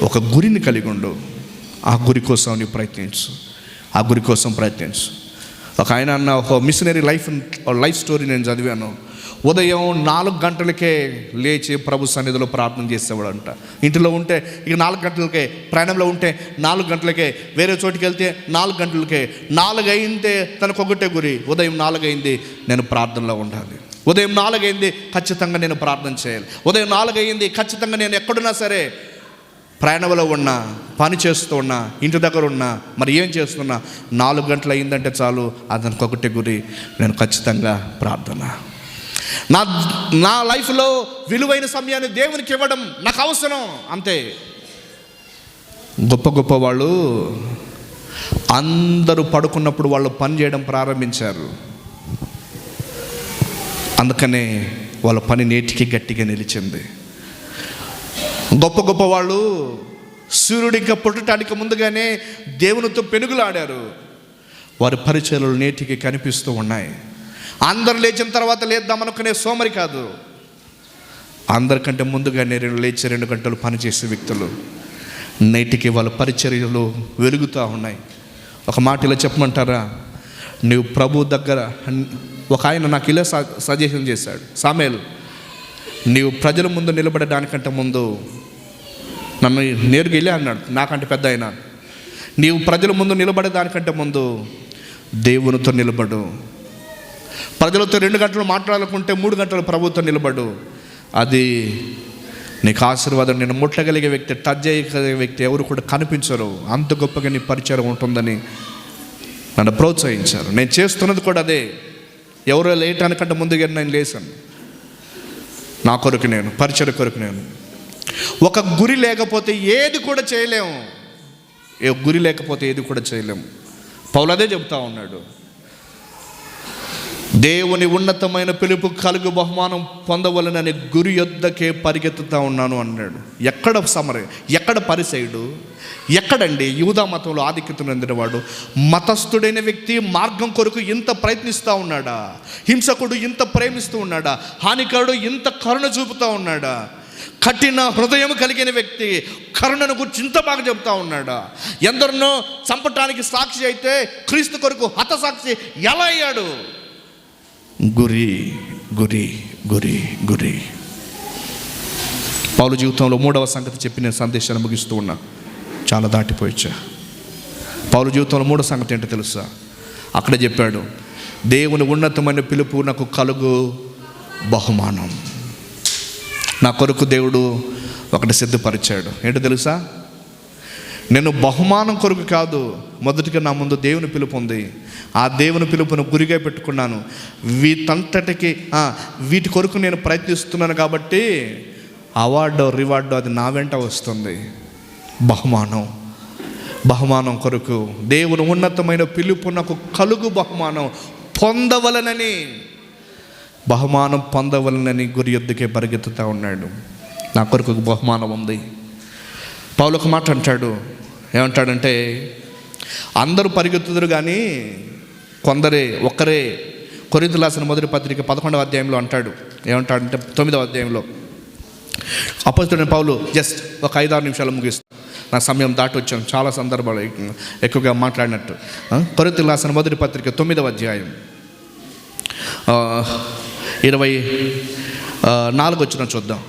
ఒక గురిని కలిగి ఉండు. ఆ గురి కోసం నీవు ప్రయత్నించు. ఒక ఆయన అన్న ఒక మిషనరీ లైఫ్ స్టోరీ నేను చదివాను. ఉదయం 4 గంటలకే లేచి ప్రభు సన్నిధిలో ప్రార్థన చేసేవాడంట. ఇంటిలో ఉంటే ఇక 4 గంటలకే, ప్రయాణంలో ఉంటే 4 గంటలకే, వేరే చోటుకి వెళ్తే 4 గంటలకే. 4 అయిందే తనకు ఒకటే గురి, ఉదయం 4 అయింది నేను ప్రార్థనలో ఉండాలి, ఉదయం 4 అయింది ఖచ్చితంగా నేను ప్రార్థన చేయాలి, ఉదయం 4 అయింది ఖచ్చితంగా నేను ఎక్కడున్నా సరే, ప్రయాణంలో ఉన్నా, పని చేస్తూ ఉన్నా, ఇంటి దగ్గర ఉన్నా, మరి ఏం చేస్తున్నా, 4 గంటలు అయిందంటే చాలు అతనికి ఒకటే గురి, నేను ఖచ్చితంగా ప్రార్థన. నా లైఫ్లో విలువైన సమయాన్ని దేవునికి ఇవ్వడం నాకు అవసరం, అంతే. గొప్ప వాళ్ళు అందరూ పడుకున్నప్పుడు వాళ్ళు పని చేయడం ప్రారంభించారు. అందుకనే వాళ్ళ పని నేటికి గట్టిగా నిలిచింది. గొప్ప వాళ్ళు సూర్యుడు ఇంకా పుట్టడానికి ముందుగానే దేవునితో పెనుగులాడారు. వారి పరిచయాలు నేటికి కనిపిస్తూ ఉన్నాయి. అందరు లేచిన తర్వాత లేద్దామనుకునే సోమరి కాదు, అందరికంటే ముందుగానే లేచి 2 గంటలు పనిచేసే వ్యక్తులు నేటికి వాళ్ళ పరిచర్యలు వెలుగుతూ ఉన్నాయి. ఒక మాట ఇలా చెప్పమంటారా? నీవు ప్రభు దగ్గర, ఒక ఆయన నాకు ఇలా సజెషన్ చేశాడు, సామేలు నీవు ప్రజల ముందు నిలబడడానికంటే ముందు, నన్ను నేరుగా వెళ్ళి అన్నాడు, నాకంటే పెద్ద ఆయన, నీవు ప్రజల ముందు నిలబడేదానికంటే ముందు దేవునితో నిలబడు. ప్రజలతో 2 గంటలు మాట్లాడాలనుకుంటే 3 గంటలు ప్రభుత్వం నిలబడు. అది నీకు ఆశీర్వాదం. నేను ముట్టగలిగే వ్యక్తి, టచ్ చేయగలిగే వ్యక్తి ఎవరు కూడా కనిపించరు. అంత గొప్పగా నీ పరిచయం ఉంటుందని నన్ను ప్రోత్సహించారు. నేను చేస్తున్నది కూడా అదే. ఎవరో లేటానికంటే ముందుగా నేను లేచాను. నా కొరకు నేను, పరిచయం కొరకు నేను. ఒక గురి లేకపోతే ఏది కూడా చేయలేము. గురి లేకపోతే ఏది కూడా చేయలేము. పౌలు అదే చెబుతా ఉన్నాడు, దేవుని ఉన్నతమైన పిలుపు కలుగు బహుమానం పొందవలనని గురి యొద్దకే పరిగెత్తుతా ఉన్నాను అన్నాడు. ఎక్కడ సమరయ, ఎక్కడ పరిసయుడు, ఎక్కడండి యూదా మతంలో ఆధిక్యత చెందినవాడు? మతస్థుడైన వ్యక్తి మార్గం కొరకు ఇంత ప్రయత్నిస్తూ ఉన్నాడా? హింసకుడు ఇంత ప్రేమిస్తూ ఉన్నాడా? హానికరుడు ఇంత కరుణ చూపుతూ ఉన్నాడా? కఠిన హృదయం కలిగిన వ్యక్తి కరుణను గురించి ఇంత బాగా చెబుతా ఉన్నాడా? ఎందరినో చంపటానికి సాక్షి అయితే క్రీస్తు కొరకు హతసాక్షి ఎలా అయ్యాడు? గురి గురి గురి గురి. పౌలు జీవితంలో 3వ సంగతి చెప్పి నేను సందేశాన్ని ముగిస్తూ ఉన్నా, చాలా దాటిపోయొచ్చా. పౌలు జీవితంలో 3వ సంగతి ఏంటో తెలుసా? అక్కడే చెప్పాడు, దేవుని ఉన్నతమైన పిలుపు నాకు కలుగు బహుమానం. నా కొరకు దేవుడు ఒకటి సిద్ధపరిచాడు. ఏంటో తెలుసా? నేను బహుమానం కొరకు కాదు, మొదటిగా నా ముందు దేవుని పిలుపు ఉంది. ఆ దేవుని పిలుపును గురిగా పెట్టుకున్నాను. వీటి కొరకు నేను ప్రయత్నిస్తున్నాను కాబట్టి అవార్డు రివార్డు అది నా వెంట వస్తుంది. బహుమానం కొరకు దేవుని ఉన్నతమైన పిలుపు నాకు కలుగు బహుమానం పొందవలనని గురి యొద్దకే పరిగెత్తుతూ ఉన్నాడు. నా కొరకు బహుమానం ఉంది. పౌలు ఒక మాట అంటాడు, ఏమంటాడంటే, అందరూ పరిగెత్తుదురు కానీ ఒక్కరే. కొరింథీయులకు రాసిన మొదటి పత్రిక 11వ అధ్యాయంలో అంటాడు, ఏమంటాడంటే 9వ అధ్యాయంలో అపోస్తలుడైన పౌలు, జస్ట్ ఒక 5-6 నిమిషాలు ముగిస్తాను, నా సమయం దాటి వచ్చాను, చాలా సందర్భాలు ఎక్కువగా మాట్లాడినట్టు. కొరింథీయులకు రాసిన మొదటి పత్రిక 9వ అధ్యాయం 24 వచనం చూద్దాం.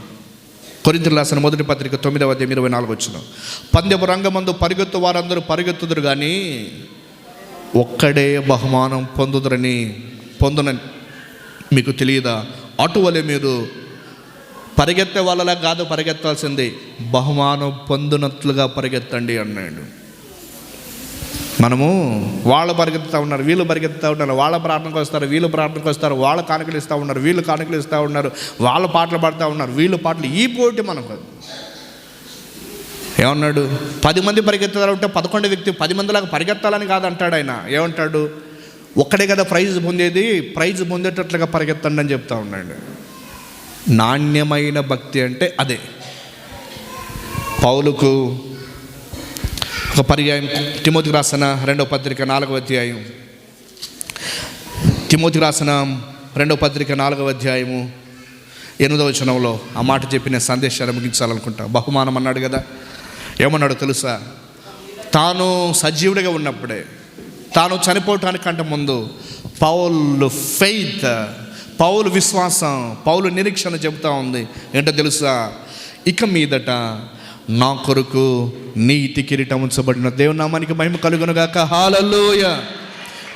కొరింథీయులకు రాసిన మొదటి పత్రిక 9వ అధ్యాయం 24 వచనం. పందెపు రంగమందు పరిగెత్తు వారందరూ పరిగెత్తుదురు కానీ ఒక్కడే బహుమానం పొందునని మీకు తెలియదా? అటువలే మీరు పరిగెత్తే వాళ్ళలా కాదు పరిగెత్తాల్సింది, బహుమానం పొందినట్లుగా పరిగెత్తండి అన్నాడు. మనము వాళ్ళు పరిగెత్తుతూ ఉన్నారు, వీళ్ళు పరిగెత్తుతూ ఉన్నారు, వాళ్ళ ప్రార్థనకు వస్తారు, వీళ్ళు ప్రార్థనకు వస్తారు, వాళ్ళు కానుకలు ఇస్తూ ఉన్నారు, వీళ్ళు కానుకలు ఇస్తూ ఉన్నారు, వాళ్ళ పాటలు పాడుతూ ఉన్నారు, వీళ్ళు పాటలు, ఈ పోటీ మనకు. ఏమన్నాడు? 10 మంది పరిగెత్తాలంటే 11 వ్యక్తి 10 మందిలాగా పరిగెత్తాలని కాదు అంటాడు ఆయన. ఏమంటాడు? ఒక్కడే కదా ప్రైజ్ పొందేది, ప్రైజ్ పొందేటట్లుగా పరిగెత్తండి అని చెప్తా ఉన్నాడు. నాణ్యమైన భక్తి అంటే అదే. పౌలుకు ఒక పర్యాయం తిమోతికి రాసిన 2వ పత్రిక 4వ అధ్యాయం, తిమోతికి రాసిన 2వ పత్రిక 4వ అధ్యాయము 8వ వచనంలో ఆ మాట చెప్పి నేను సందేశాన్ని ముగించాలనుకుంటా. బహుమానం అన్నాడు కదా, ఏమన్నాడు తెలుసా? తాను సజీవుడిగా ఉన్నప్పుడే, తాను చనిపోవటానికంటే ముందు పౌలు విశ్వాసం, పౌలు నిరీక్షణ చెబుతా ఉంది. ఏంటో తెలుసా? ఇక మీదట నా కొరకు నీతి కిరీటం ఉంచబడిన, దేవుని నామానికి మహిమ కలుగునుగాక, హల్లెలూయా.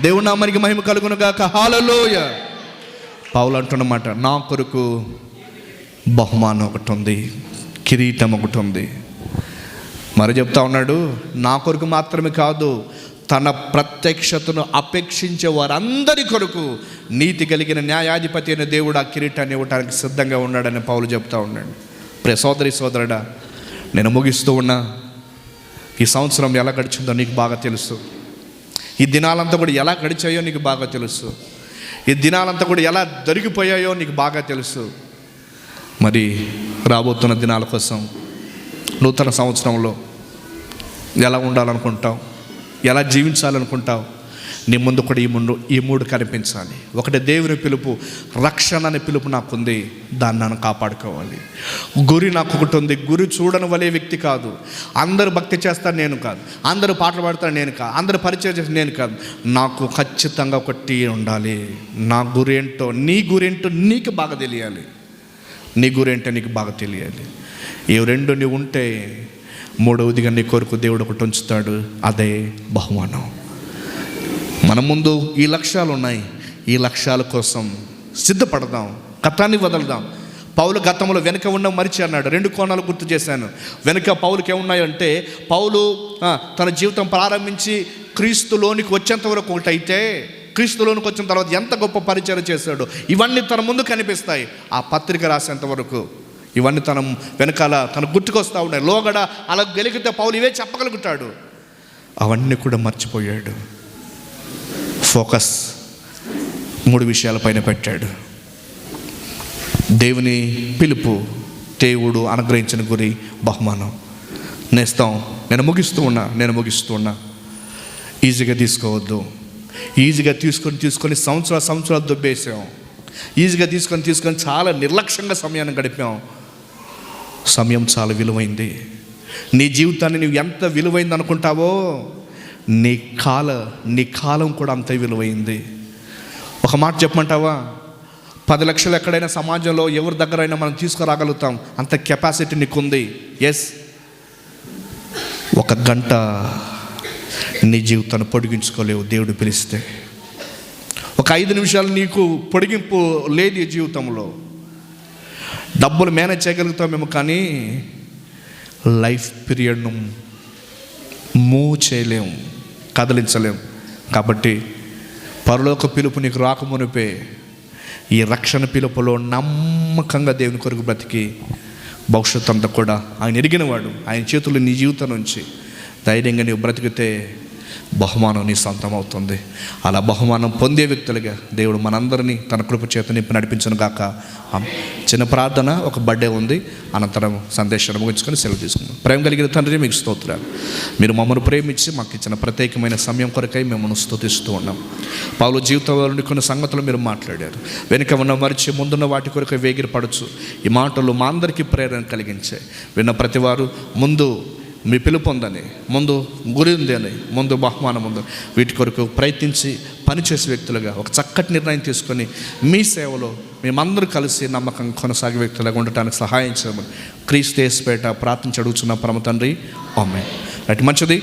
దేవుని నామానికి మహిమ కలుగునుగాక, హల్లెలూయా. పౌలు అంటున్నమాట, నా కొరకు బహుమానం ఒకటి ఉంది, కిరీటం ఒకటి ఉంది. మరి చెప్తా ఉన్నాడు, నా కొరకు మాత్రమే కాదు, తన ప్రత్యక్షతను అపేక్షించే వారందరి కొరకు నీతి కలిగిన న్యాయాధిపతి అయిన దేవుడు ఆ కిరీటాన్ని ఇవ్వడానికి సిద్ధంగా ఉన్నాడని పౌలు చెప్తా ఉన్నాడు. ప్రియ సోదరి సోదరుడా, నేను ముగిస్తూ ఉన్నా. ఈ సంవత్సరం ఎలా గడిచిందో నీకు బాగా తెలుసు. ఈ దినాలంతా కూడా ఎలా గడిచాయో నీకు బాగా తెలుసు. ఈ దినాలంతా కూడా ఎలా దొరికిపోయాయో నీకు బాగా తెలుసు. మరి రాబోతున్న దినాల కోసం నూతన సంవత్సరంలో ఎలా ఉండాలనుకుంటావు? ఎలా జీవించాలనుకుంటావు? నీ ముందు కూడా ఈ మూడు కనిపించాలి. ఒకటి దేవుని పిలుపు, రక్షణ అనే పిలుపు నాకుంది, దాన్ని నన్ను కాపాడుకోవాలి. గురి నాకు ఒకటి ఉంది, గురి చూడని వలే వ్యక్తి కాదు. అందరూ భక్తి చేస్తారు నేను కాదు, అందరూ పాటలు పాడతారు నేను కాదు, అందరూ పరిచయం చేస్తారు నేను కాదు. నాకు ఖచ్చితంగా ఒకటి ఉండాలి. నా గురి ఏంటో, నీ గురి ఏంటో నీకు బాగా తెలియాలి. నీ గురి ఏంటో నీకు బాగా తెలియాలి. ఈ రెండు నీవు ఉంటే మూడవదిగా నీ కొరకు దేవుడు ఒకటి ఉంచుతాడు, అదే బహుమానం. మన ముందు ఈ లక్ష్యాలు ఉన్నాయి. ఈ లక్ష్యాల కోసం సిద్ధపడదాం, గతాన్ని వదలదాం. పౌలు గతంలో వెనక ఉన్న మరిచి అన్నాడు. 2 కోణాలు గుర్తు చేశాను. వెనక పౌలుకి ఏమున్నాయంటే, పౌలు తన జీవితం ప్రారంభించి క్రీస్తులోనికి వచ్చేంత వరకు ఒకటైతే, క్రీస్తులోనికి వచ్చిన తర్వాత ఎంత గొప్ప పరిచయం చేశాడు, ఇవన్నీ తన ముందు కనిపిస్తాయి. ఆ పత్రిక రాసేంత వరకు ఇవన్నీ తన వెనకాల తన గుర్తుకొస్తూ ఉన్నాయి. లోగడ అలా గెలిగితే పౌలు ఇవే చెప్పగలుగుతాడు. అవన్నీ కూడా మర్చిపోయాడు. ఫోకస్ 3 విషయాలపైన పెట్టాడు. దేవుని పిలుపు, దేవుడు అనుగ్రహించిన గురి, బహుమానం. నేను ముగిస్తూ ఉన్నా. ఈజీగా తీసుకోవద్దు. ఈజీగా తీసుకొని సంవత్సరాలు దొబ్బేసాం. ఈజీగా తీసుకొని చాలా నిర్లక్ష్యంగా సమయాన్ని గడిపాం. సమయం చాలా విలువైంది. నీ జీవితాన్ని నువ్వు ఎంత విలువైంది అనుకుంటావో, నీ కాలం కూడా అంతే విలువైంది. ఒక మాట చెప్పమంటావా? 10 లక్షలు ఎక్కడైనా సమాజంలో ఎవరి దగ్గరైనా మనం తీసుకురాగలుగుతాం, అంత కెపాసిటీ నీకుంది. ఎస్, 1 గంట నీ జీవితాన్ని పొడిగించుకోలేవు దేవుడు పిలిస్తే. ఒక 5 నిమిషాలు నీకు పొడిగింపు లేదు ఈ జీవితంలో. డబ్బులు మేనేజ్ చేయగలుగుతామేమో, కానీ లైఫ్ పీరియడ్ను మూవ్ చేయలేము, కదిలించలేము. కాబట్టి పరలోక పిలుపు నీకు రాకమునిపే ఈ రక్షణ పిలుపులో నమ్మకంగా దేవుని కొరకు బ్రతికి భవిష్యత్తు అంతా కూడా ఆయన ఎరిగినవాడు, ఆయన చేతుల్లో నీ జీవితం నుంచి ధైర్యంగా నీవు బ్రతికితే బహుమానం నీ సొంతం అవుతుంది. అలా బహుమానం పొందే వ్యక్తులుగా దేవుడు మనందరినీ తన కృప చేత నింపి నడిపించను గాక. చిన్న ప్రార్థన, ఒక బర్త్డే ఉంది, అనంతరం సందేశాన్ని ముగించుకొని సెలవు తీసుకుందాం. ప్రేమ కలిగిన తండ్రి, మీకు స్తోత్రాలు. మీరు మమ్మల్ని ప్రేమించి మాకు ఇచ్చిన ప్రత్యేకమైన సమయం కొరకై మిమ్మల్ని స్తుతిస్తూ ఉన్నాం. పౌలు జీవితంలో కొన్ని సంగతులు మీరు మాట్లాడారు. వెనుక ఉన్న మరిచి ముందున్న వాటి కొరకు వేగిరపడచ్చు. ఈ మాటలు మా అందరికీ ప్రేరణ కలిగించాయి. విన్న ప్రతివారు ముందు మీ పిలుపు ఉందని, ముందు గురి ఉంది అని, ముందు బహుమానం ఉంది, వీటి కొరకు ప్రయత్నించి పనిచేసే వ్యక్తులుగా ఒక చక్కటి నిర్ణయం తీసుకొని మీ సేవలో మేమందరూ కలిసి నమ్మకం కొనసాగే వ్యక్తులుగా ఉండటానికి సహాయం చేయమని క్రీస్తు యేసుపేట ప్రార్థించి అడుగుచున్న పరమ తండ్రి, ఆమేన్. రైట్, మంచిది.